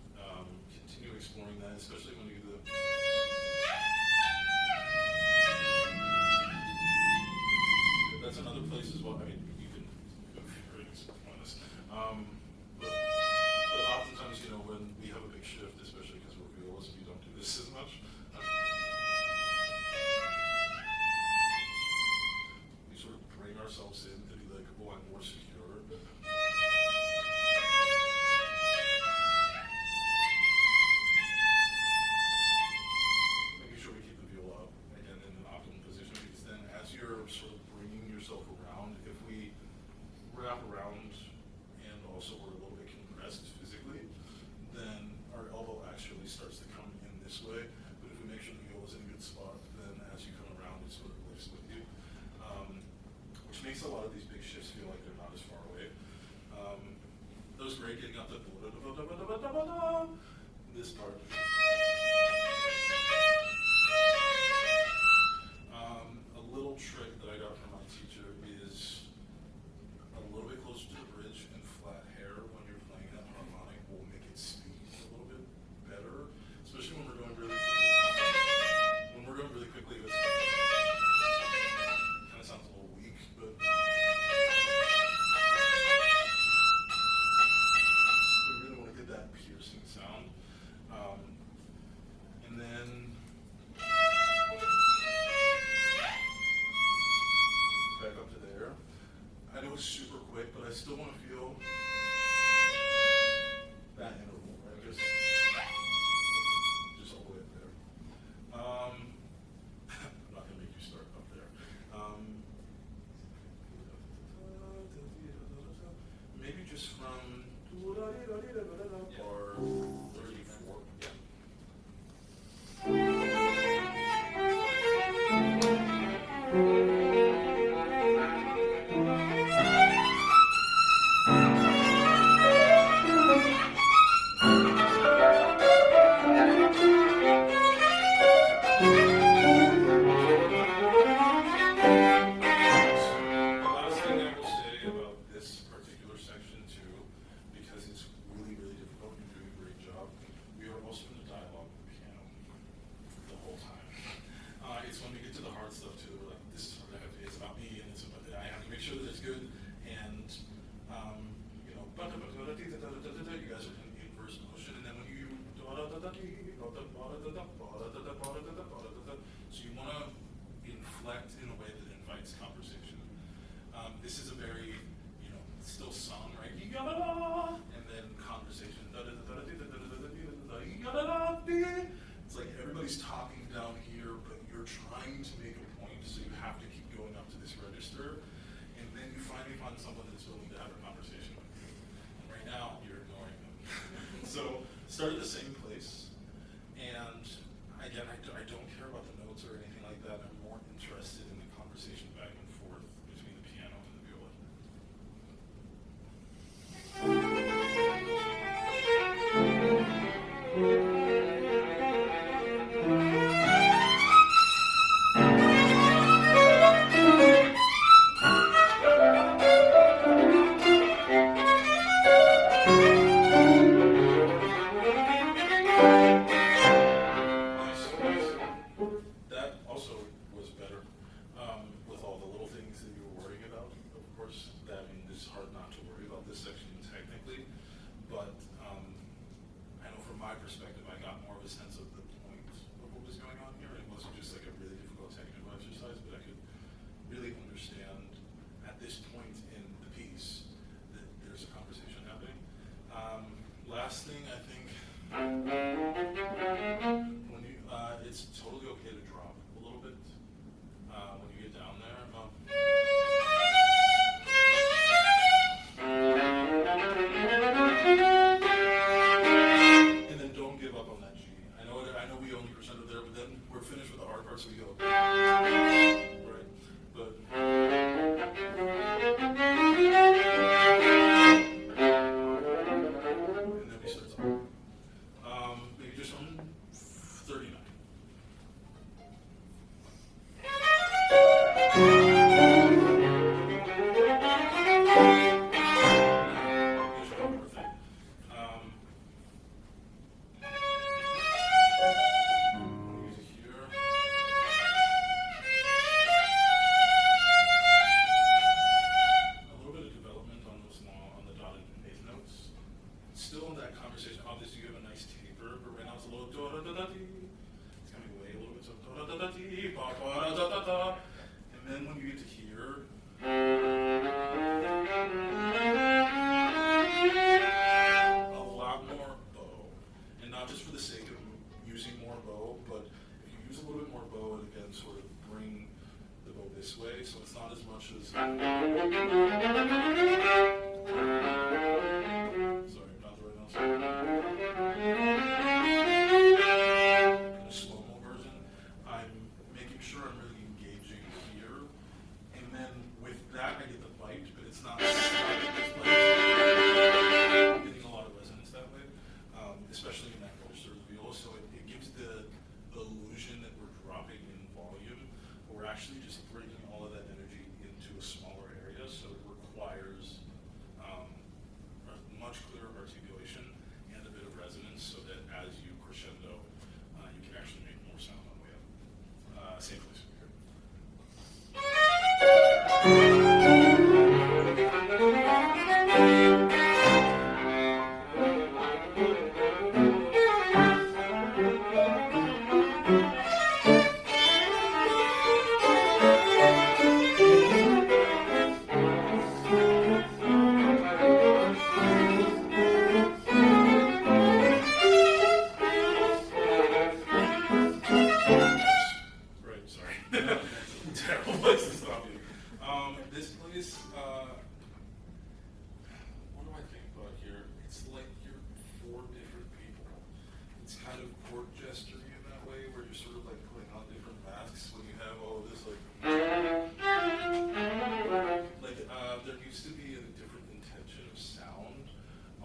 Continue exploring that, especially when you do the. That's another place as well. I mean, you can figure it on this. But oftentimes, you know, when we have a big shift, especially because we're violists, we don't do this as much. We sort of bring ourselves in to be like, oh, I'm more secure. Making sure we keep the viola up, again, in an optimal position, because then as you're sort of bringing yourself around, if we wrap around and also we're a little bit compressed physically, then our elbow actually starts to come in this way. But if we make sure the viola's in a good spot, then as you come around, it sort of lifts with you. Which makes a lot of these big shifts feel like they're not as far away. That was great getting up to this part. A little trick that I got from my teacher is a little bit closer to the bridge and flat hair when you're playing that harmonic will make it speak a little bit better, especially when we're going really quickly. When we're going really quickly, it's kind of sounds a little weak, but we really want to get that piercing sound. And then back up to there. I know it's super quick, but I still want to feel that interval, right? Just all the way up there. I'm not going to make you start up there. Maybe just from or 34. Yeah. So you want to inflect in a way that invites conversation. This is a very, you know, still song, right? And then conversation. It's like everybody's talking down here, but you're trying to make a point, so you have to keep going up to this register, and then you finally find someone that's willing to have a conversation with you. And right now, you're ignoring them. So start at the same place, and again, I don't care about the notes or anything like that. I'm more interested in the conversation back and forth between the piano and the viola. That also was better with all the little things that you were worrying about. Of course, that it's hard not to worry about this section technically, but I know from my perspective, I got more of a sense of the point of what was going on here. It wasn't just like a really difficult technical exercise, but I could really understand at this point in the piece that there's a conversation happening. Last thing, I think, when you, it's totally okay to drop a little bit when you get down there. And then don't give up on that G. I know we only crescendo there, but then we're finished with the hard part, so we go right. But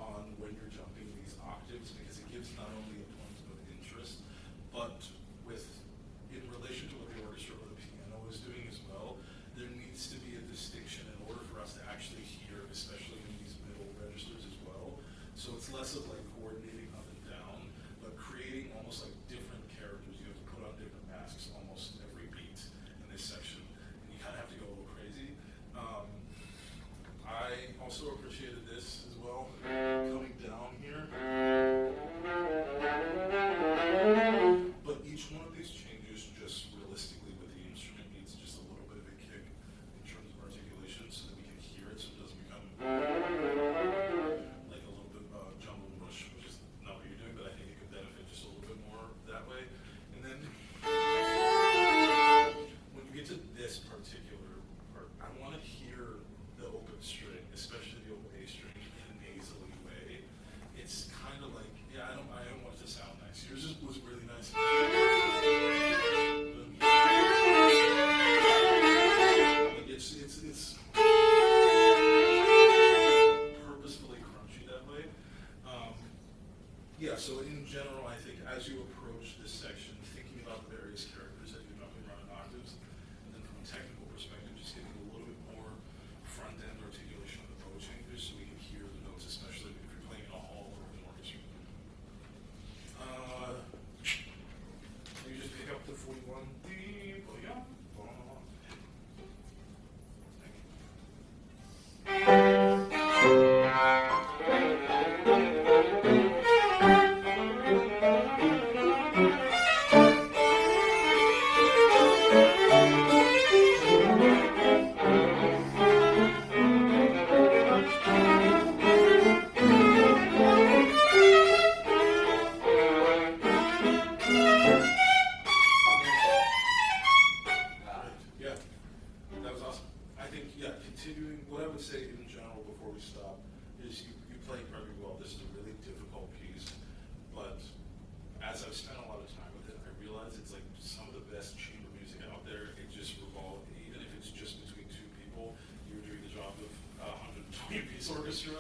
on when you're jumping these octaves, because it gives not only a point of interest, but with, in relation to what the orchestra or the piano is doing as well, there needs to be a distinction in order for us to actually hear, especially in these middle registers as well. So it's less of like coordinating up and down, but creating almost like different characters. You have to put on different masks almost every beat in this section, and you kind of have to go a little crazy. I also appreciated this as well, coming down here. But each one of these changes just realistically with the instrument needs just a little bit of a kick in terms of articulation so that we can hear it, so it doesn't become like a little bit jumble and rush, which is not what you're doing, but I think it could benefit just a little bit more that way. And then when you get to this particular part, I want to hear the open string, especially the open A string, in a nasally way. It's kind of like, yeah, I don't want it to sound nice. Yours was really nice. Like it's purposefully crunchy that way. Yeah, so in general, I think as you approach this section, thinking about the various characters that you're jumping around in octaves, and then from a technical perspective, just getting a little bit more front-end articulation of the bow changes so we can hear the notes, especially if you're playing in a hall or an orchestra. You just pick up the 41D, brilliant. Thank you. Yeah, that was awesome. I think, yeah, continuing, what I would say in general before we stop is you play incredibly well. This is a really difficult piece, but as I've spent a lot of time with it, I realize it's like some of the best chamber music out there. It just revolves, even if it's just between two people, you're doing the job of a 120-piece orchestra,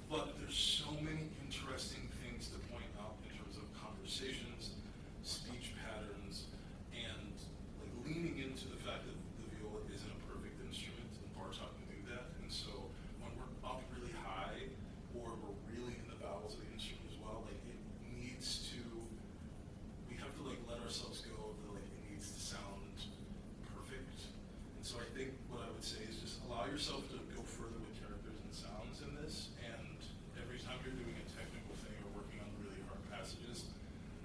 but there's so many interesting things to point out in terms of conversations, speech patterns, and like leaning into the fact that the viola isn't a perfect instrument, and Bartók knew that, and so when we're up really high, or we're really in the bowels of the instrument as well, like it needs to, we have to like let ourselves go of the like it needs to sound perfect. And so I think what I would say is just allow yourself to go further with characters and sounds in this, and every time you're doing a technical thing or working on really hard passages,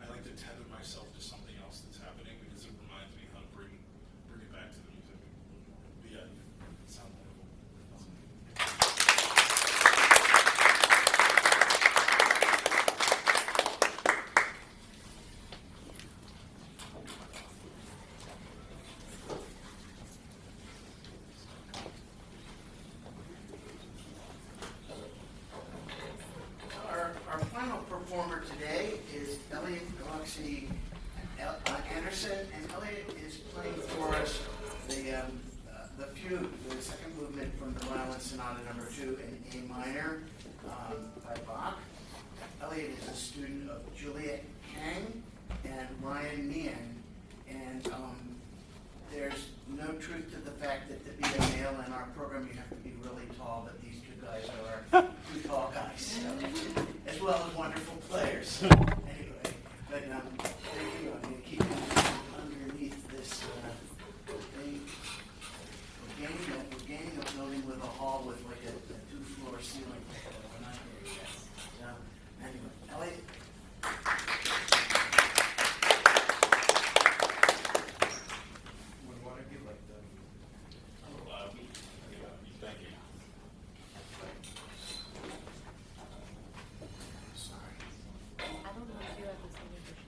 I like to tether myself to something else that's happening because it reminds me how to bring it back to the music. But yeah, you sound wonderful. Awesome. Our final performer today is Elliot Gulacsi Anderson, and Elliot is playing for us the fugue, the second movement from the Violin Sonata No. 2 in A minor by Bach. Elliot is a student of Juliette Kang and Ryan Meehan, and there's no truth to the fact that to be a male in our program you have to be really tall, but these two guys are two tall guys, so, as well as wonderful players. Anyway, but thank you. I'm going to keep it underneath this thing. We're gaining a building with a hall with like a two-floor ceiling. We're not there yet. So, anyway, Elliot. Would want to give like the Thank you. I don't know if you have the same edition.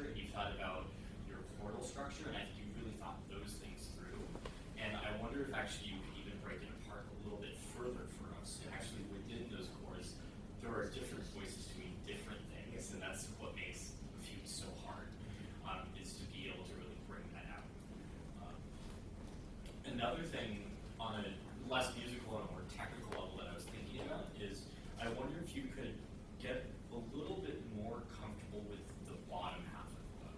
structure, and you've thought about your chordal structure, and I think you really thought those things through. And I wonder if actually you could even break it apart a little bit further for us. And actually within those chords, there are different voices doing different things, and that's what makes the fugue so hard, is to be able to really bring that out. Another thing on a less musical and a more technical level that I was thinking about is I wonder if you could get a little bit more comfortable with the bottom half of the bow.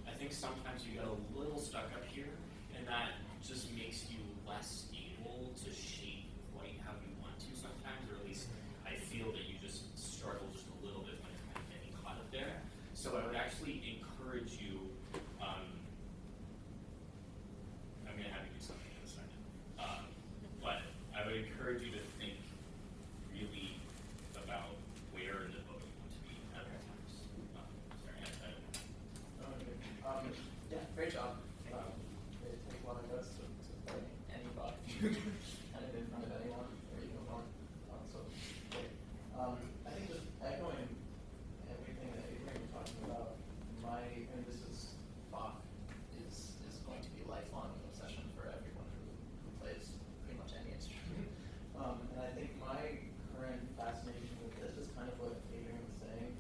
I think sometimes you get a little stuck up here, and that just makes you less able to shape quite how you want to sometimes, or at least I feel that you just struggle just a little bit when you're kind of getting caught up there. So I would actually encourage you, I'm going to have you do something in a second, but I would encourage you to think really about where in the bow you want to be at all times. Sorry, Yeah, great job. It takes a lot of guts to play any Bach fugue kind of in front of anyone or even more. So great. I think just echoing everything that Adrian was talking about, and this is Bach is going to be a lifelong obsession for everyone who plays pretty much any instrument. And I think my current fascination with this is kind of what Adrian was saying,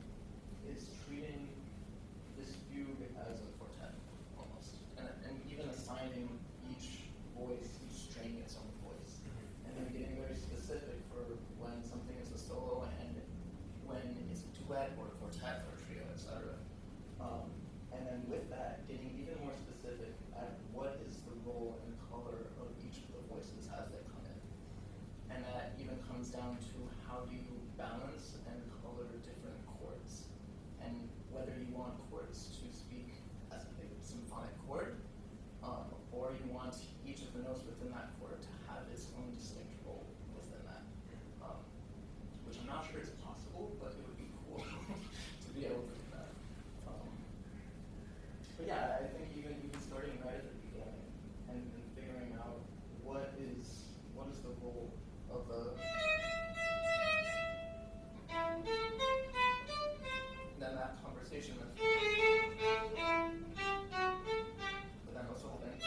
is treating this fugue as a quartet almost, and even assigning each voice, each string its own voice, and then getting very specific for when something is a solo and when it's a duet or a quartet or a trio, etc. And then with that, getting even more specific at what is the role and color of each of the voices as they come in. And that even comes down to how do you balance and color different chords, and whether you want chords to speak as a big symphonic chord, or you want each of the notes within that chord to have its own distinct role within that. Which I'm not sure is possible, but it would be cool to be able to do that. But yeah, I think even starting right at the beginning and figuring out what is the role of the then that conversation with but then also holding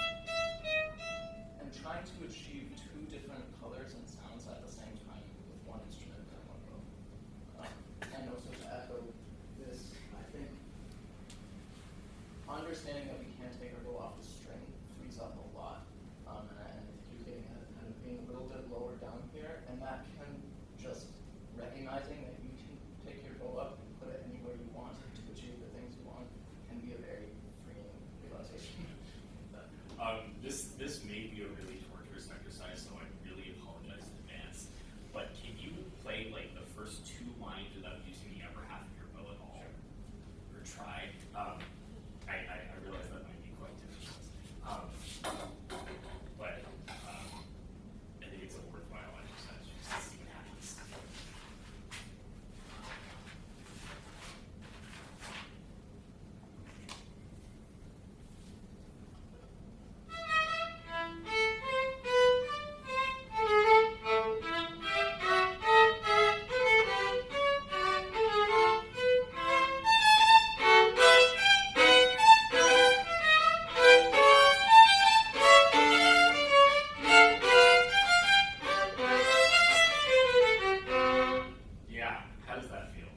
and trying to achieve two different colors and sounds at the same time with one instrument and one bow. And also to echo this, I think understanding that we can't take our bow off the string frees up a lot. And I think you're getting at kind of being a little bit lower down here, and that can just recognizing that you can take your bow up and put it anywhere you want to achieve the things you want can be a very freeing realization. This may be a really torturous exercise, so I really apologize in advance. But can you play like the first two lines without using the upper half of your bow at all? Or try? I realize that might be quite difficult. But I think it's a worthwhile exercise just to see what happens. Yeah, how does that feel?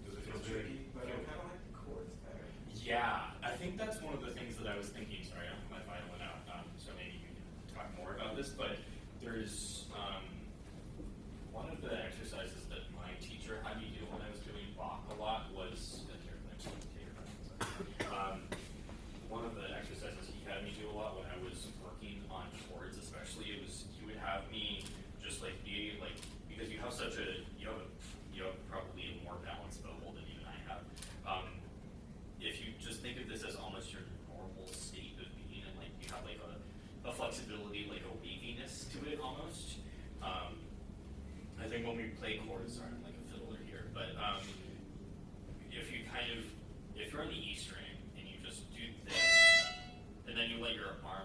Does it feel tricky? But I kind of like the chords better. Yeah, I think that's one of the things that I was thinking. Sorry, I don't have my violin out, so maybe you can talk more about this. But there's one of the exercises that my teacher had me do when I was doing Bach a lot was one of the exercises he had me do a lot when I was working on chords, especially. It was he would have me just like be like because you have such a you have probably a more balanced bow hold than even I have. If you just think of this as almost your normal state of being, and like you have like a flexibility, like a waviness to it almost. I think when we play chords, sorry, I'm like a fiddler here, but if you're on the E string and you just do this, and then you let your arm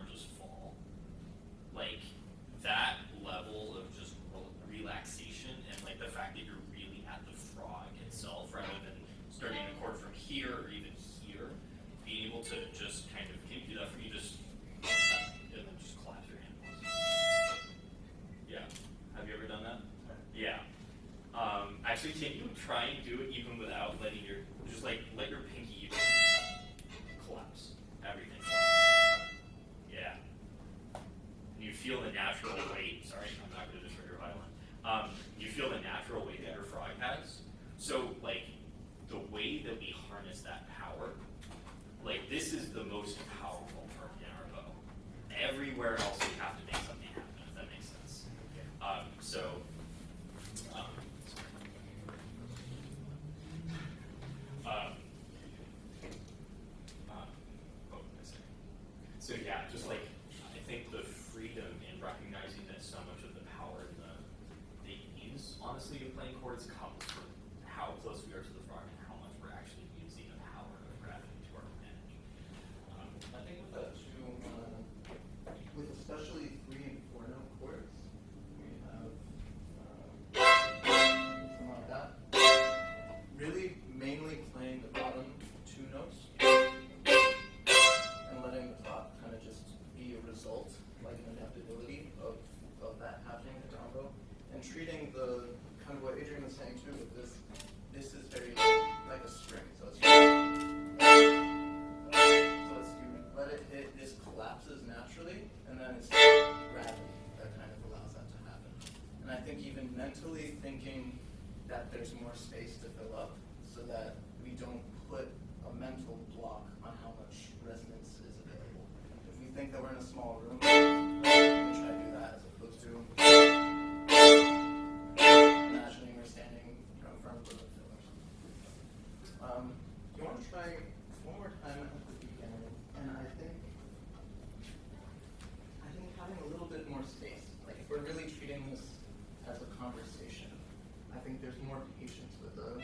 try and do it even without letting your, just like let your pinky collapse. Everything collapse. Yeah. And you feel the natural weight. Sorry, I'm not going to destroy your violin. You feel the natural weight that your frog has. So like the way that we harness that power, like this is the most powerful part in our bow. Everywhere else we have to make something happen, if that makes sense. So yeah, just like I think the freedom in recognizing that so much of the power and the ease, honestly, of playing chords comes from how close we are to the frog and how much we're actually using the power of gravity to our advantage. I think with that too, with especially 3 and 4 note chords, we have something like that. Really mainly playing the bottom 2 notes and letting the top kind of just be a result, like an inevitability of that happening in the down bow, and treating the kind of what Adrian was saying too with this is very like a string, so it's you let it hit, this collapses naturally, and then it's gravity that kind of allows that to happen. And I think even mentally thinking that there's more space to fill up so that we don't put a mental block on how much resonance is available. If we think that we're in a small room, we can try to do that as opposed to imagining we're standing in front of a room or something. You want to try one more time at the beginning, and I think having a little bit more space, like if we're really treating this as a conversation, I think there's more patience with the.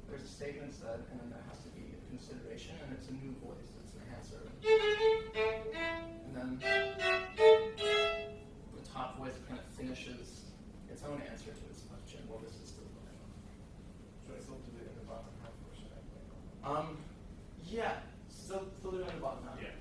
There's a statement said, and then there has to be a consideration, and it's a new voice, it's an answer. And then the top voice kind of finishes its own answer to its question. Well, this is still going on. Should I still do it in the bottom half, or should I play it? Yeah, still do it in the bottom half. Yeah.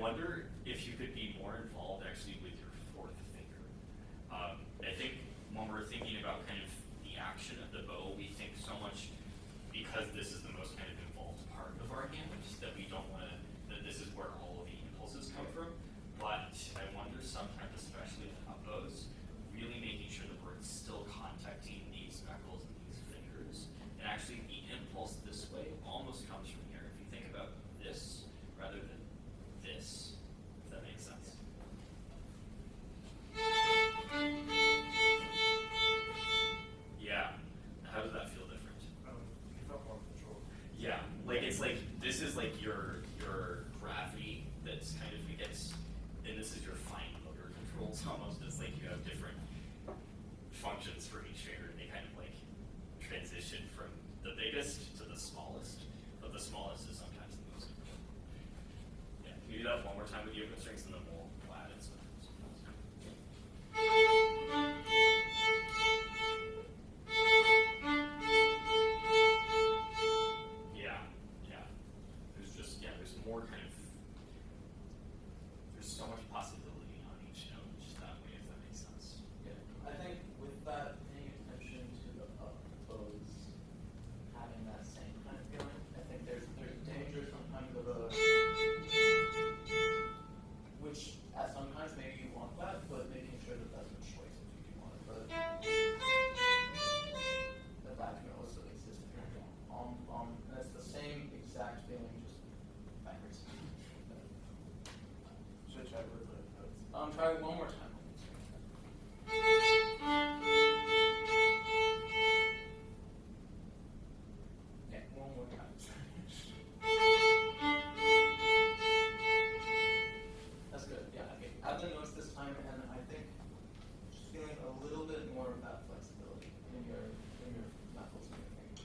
wonder if you could be more involved actually with your fourth finger. I think when we're thinking about kind of the action of the bow, we think so much because this is the most kind of involved part of our hand that we don't want to, that this is where all of the impulses come from. But I wonder sometimes, especially with up bows, really making sure that we're still contacting these knuckles and these fingers. And actually the impulse this way almost comes from here. If you think about this rather than this, if that makes sense. Yeah. How does that feel different? You felt more control. Yeah. Like it's like this is like your gravity that's kind of gets, and this is your fine motor controls almost. It's like you have different functions for each finger. They kind of like transition from the biggest to the smallest, but the smallest is sometimes the most important. Yeah. Can you do that one more time with the open strings and then we'll add in some. Yeah, yeah. There's more kind of, there's so much possibility on each note, just that way, if that makes sense. Yeah, I think with that, paying attention to the up bows, having that same kind of feeling, I think there's danger sometimes of a, which sometimes maybe you want that, but making sure that that's a choice if you do want it. But that can also exist if you don't. And it's the same exact feeling, just backwards. Should I try with the notes? Try it one more time. Yeah, one more time. That's good. Yeah, okay. Add the notes this time, and I think just feeling a little bit more of that flexibility in your knuckles and your fingers.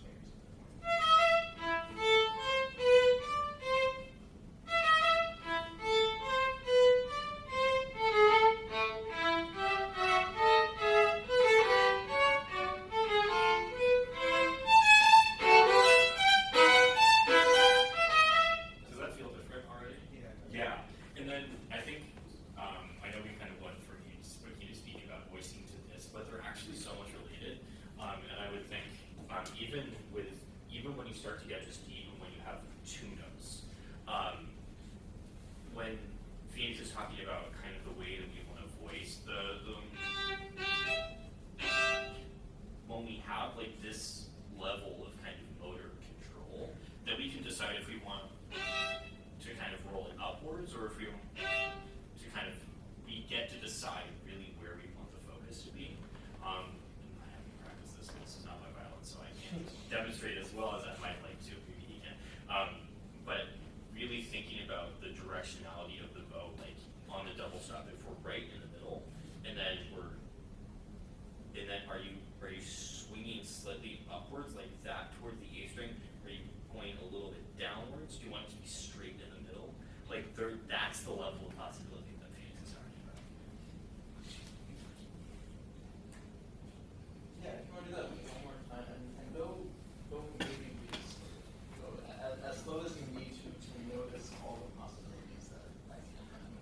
Does that feel different already? Yeah. Yeah, and then I think, I know we kind of went from you speaking about voicing to this, but they're actually so much related. And I would think, even when you start to get just even when you have two notes, when Phoenix is talking about kind of the way that we want to voice when we have like this level of kind of motor control, that we can decide if we want to kind of roll it upwards or if we get to decide really where we want the focus to be. I haven't practiced this, this is not my violin, so I can't demonstrate as well as I might like to. Maybe he can. But really thinking about the directionality of the bow, like on the double stop, if we're right in the middle, and then are you swinging slightly upwards like that toward the A string? Are you going a little bit downwards? Do you want it to be straight in the middle? Like that's the level of possibility that Phoenix is talking about. Yeah, if you want to do that one more time, and go maybe really slow. Go as slow as you need to notice all the possibilities that can happen.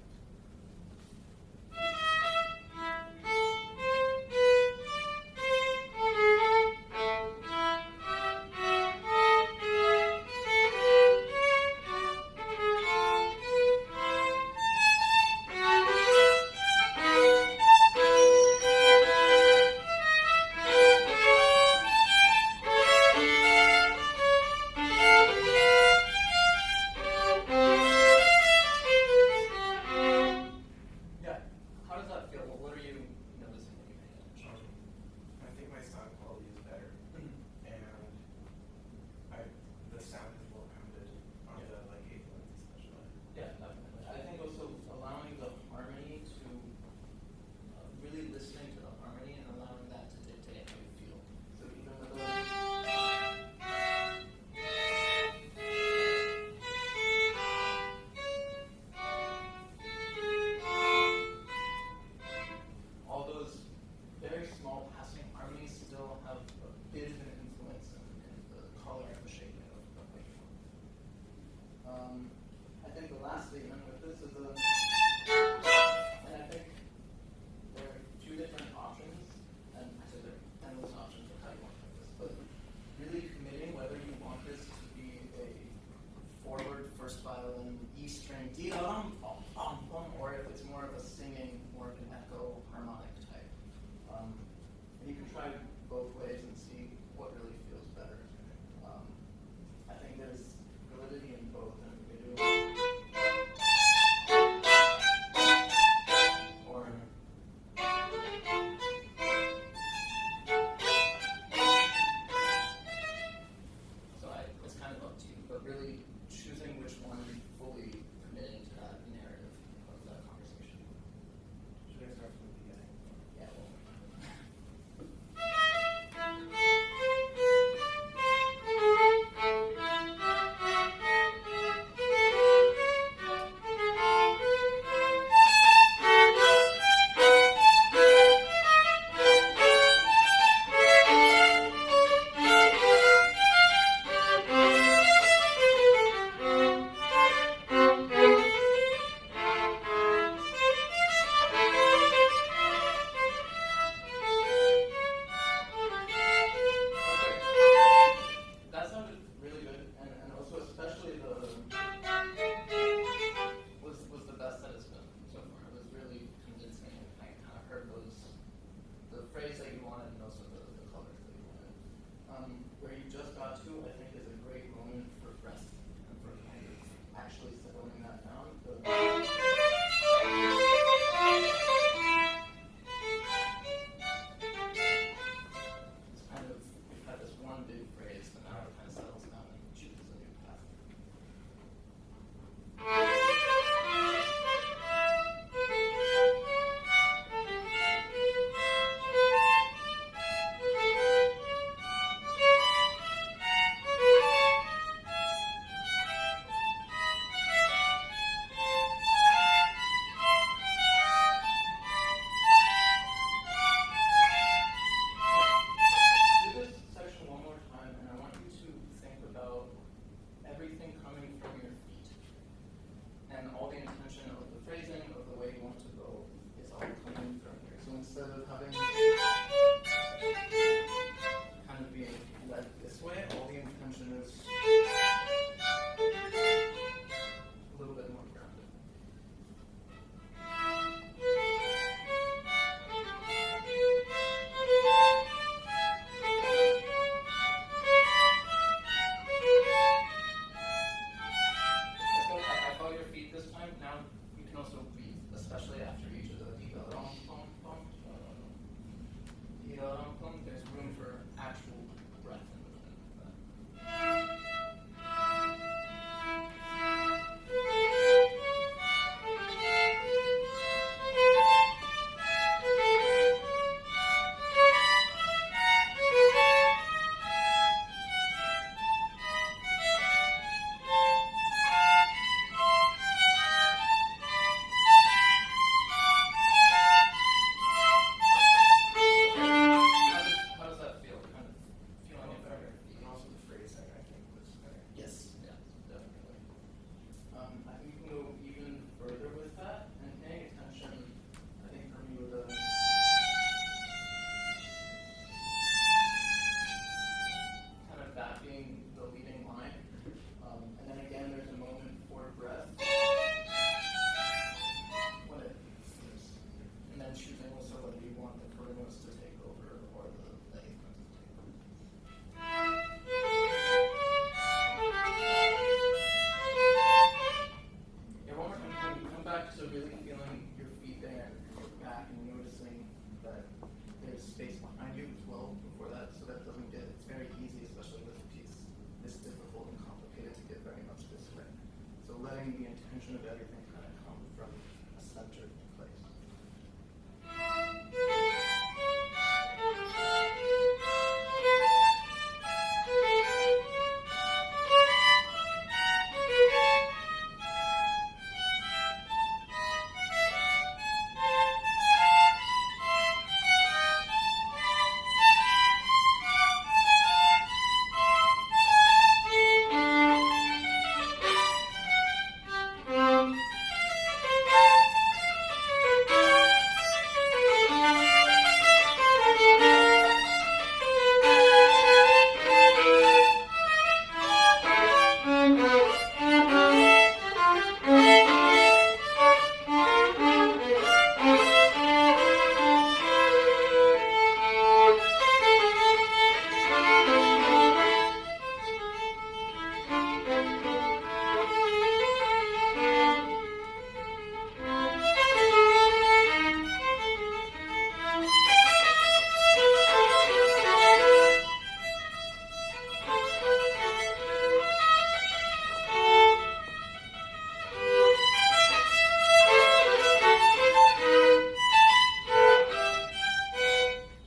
phrasing of the way you want to go is all coming from here. So instead of having kind of being led this way, all the intention is a little bit more grounded. So I follow your feet this time. Now you can also breathe, especially after each of the there's room for actual breath in between that. How does that feel? Kind of feeling it better. And also the phrasing, I think, was better. Yes, yeah, definitely. I think you can go even further with that and paying attention. I think for me with the kind of that being the leading line, and then again there's a moment for breath when it, and then choosing also whether you want the first notes to take over or the eighth notes to take over. Yeah, one more time, when you come back to really feeling your feet there, back, and noticing that there's space behind you as well before that, so that doesn't get, it's very easy, especially with a piece this difficult and complicated, to get very much this way. So letting the intention of everything kind of come from a centered place.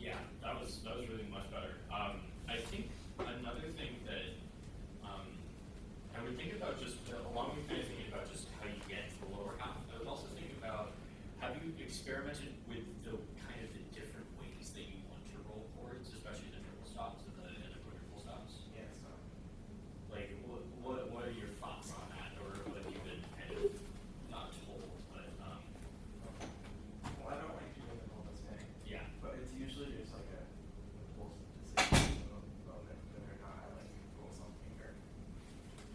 Yeah, that was really much better. I think another thing that I would think about, just along with kind of thinking about just how you get to the lower half, I would also think about, have you experimented with the kind of the different ways that you want to roll chords, especially the triple stops and the quadruple stops? Yeah, so. Like, what are your thoughts on that, or what have you been kind of not told, but Well, I don't like doing the whole thing, yeah. but it's usually just like a impulse decision moment, whether or not I like roll something or.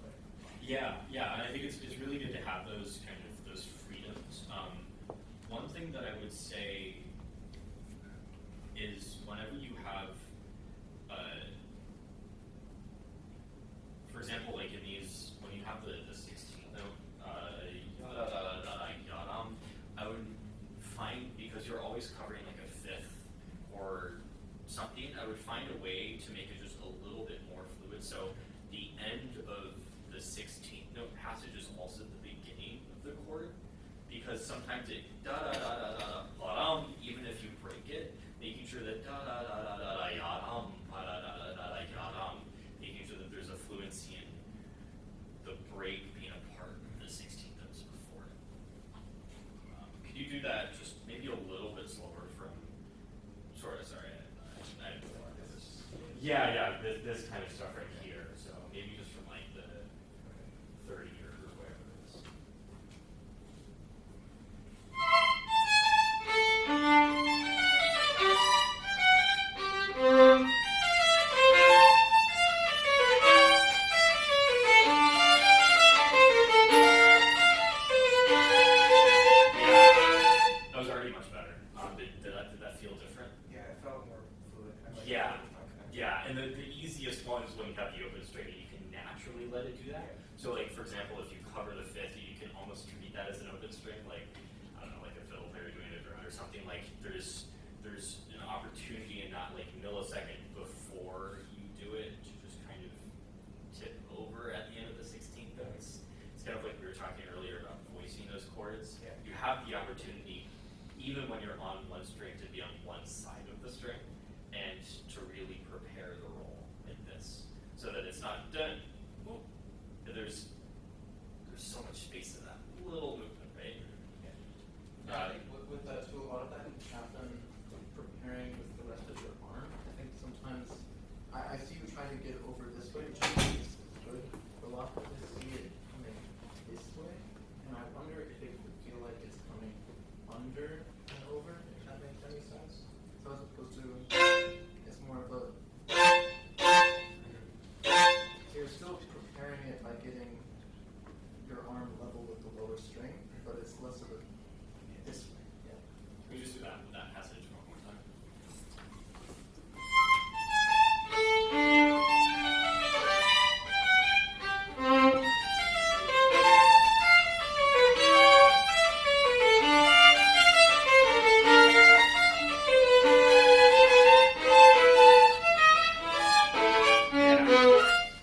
But, Yeah, and I think it's really good to have those kind of those freedoms. One thing that I would say is whenever you have, for example, like in these, when you have the 16th note, I would find, because you're always covering like a fifth or something, I would find a way to make it just a little bit more fluid. So the end of the 16th note passage is also the beginning of the chord, because sometimes it even if you break it, making sure that making sure that there's a fluency in the break being a part of the 16th notes before it. Could you do that just maybe a little bit slower from, sorry, yeah, this kind of stuff right here. So maybe just from like the 30 or whatever it is. wood string, like, I don't know, like a fiddle player doing a drum or something, like there's an opportunity in that like millisecond before you do it to just kind of tip over at the end of the 16th. It's kind of like we were talking earlier about voicing those chords. Yeah. You have the opportunity, even when you're on one string, to be on one side of the string and to really prepare the roll like this, so that it's not done. Whoop. There's so much space in that little movement, right? Yeah. I think with that too, a lot of that can happen preparing with the rest of your arm. I think sometimes I see you trying to get it over this way, which I think is good. But a lot of times I see it coming this way, and I wonder if it would feel like it's coming under and over, if that makes any sense. So as opposed to, it's more of a, so you're still preparing it by getting your arm level with the lower string, but it's less of a this way. Yeah. Can we just do that passage one more time?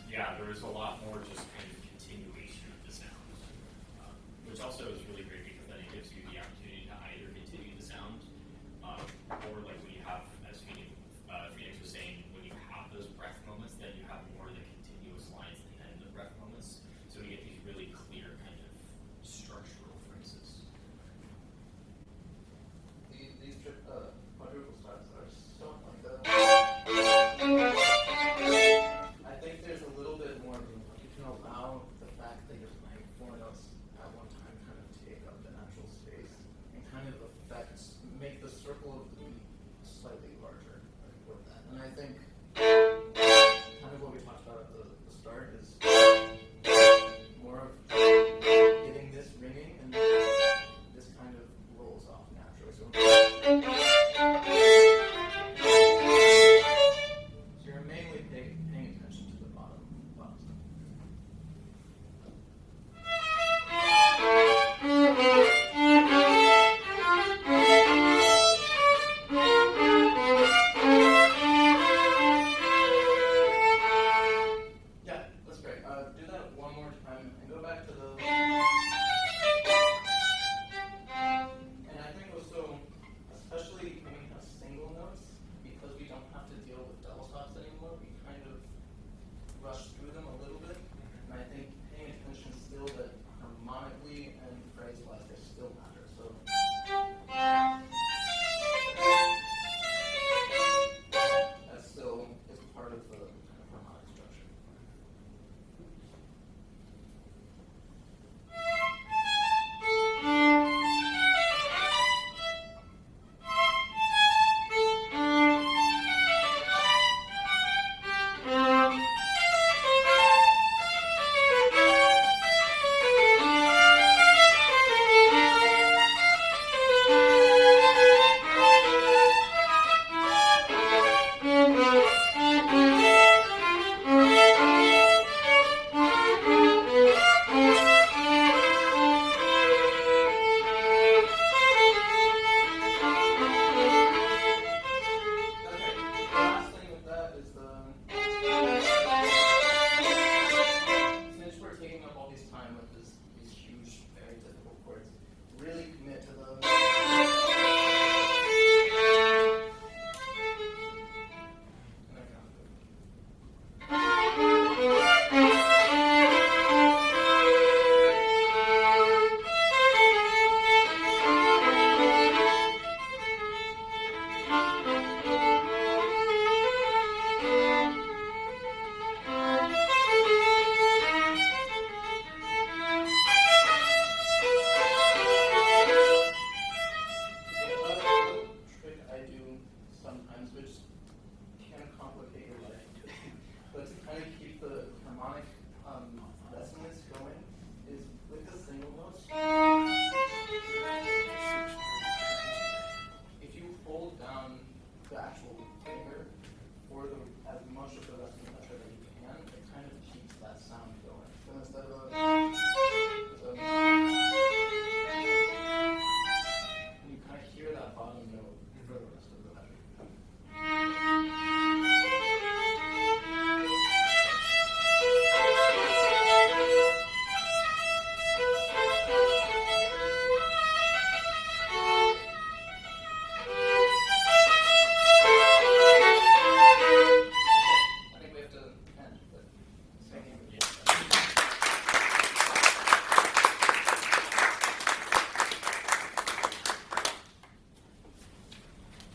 Yeah, there was a lot more just kind of continuation of the sound, which also is really great because then it gives you the opportunity to either continue the sound, or like when you have, as Phoenix was saying, when you have those breath moments, then you have more of the continuous lines and then the breath moments. So we get these really clear kind of structural phrases. These quadruple starts are so like I think there's a little bit more room. Like you can allow the fact that you're playing four notes at one time kind of take up the natural space and kind of make the circle of the beat slightly larger with that. And I think kind of what we talked about at the start is more of getting this ringing and this kind of rolls off naturally. So you're mainly paying attention to the bottom stuff.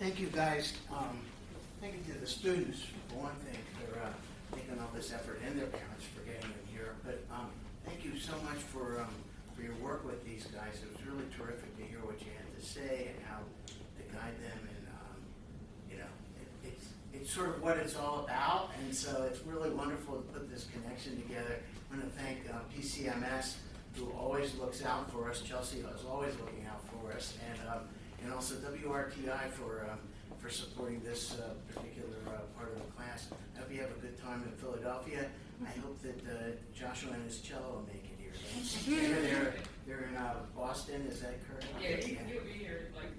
Thank you guys. Thank you to the students, for one thing, for making all this effort, and their parents for getting them here. But thank you so much for your work with these guys. It was really terrific to hear what you had to say and how to guide them. And it's sort of what it's all about. And so it's really wonderful to put this connection together. I want to thank PCMS, who always looks out for us. Chelsea is always looking out for us, and also WRTI for supporting this particular part of the class. I hope you have a good time in Philadelphia. I hope that Joshua and his cello will make it here. They're in Boston, is that correct? Yeah, he'll be here like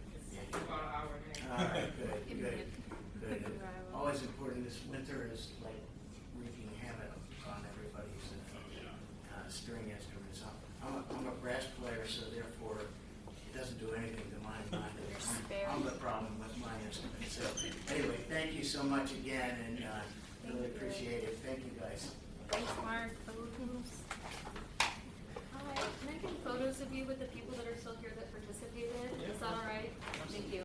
about an hour and a half. All right, good. Always important. This winter is like wreaking havoc on everybody's string instruments. I'm a brass player, so therefore it doesn't do anything to my mind. I'm the problem with my instrument. So anyway, thank you so much again, and really appreciate it. Thank you, guys. Thanks, Mark. Hi. Can I get photos of you with the people?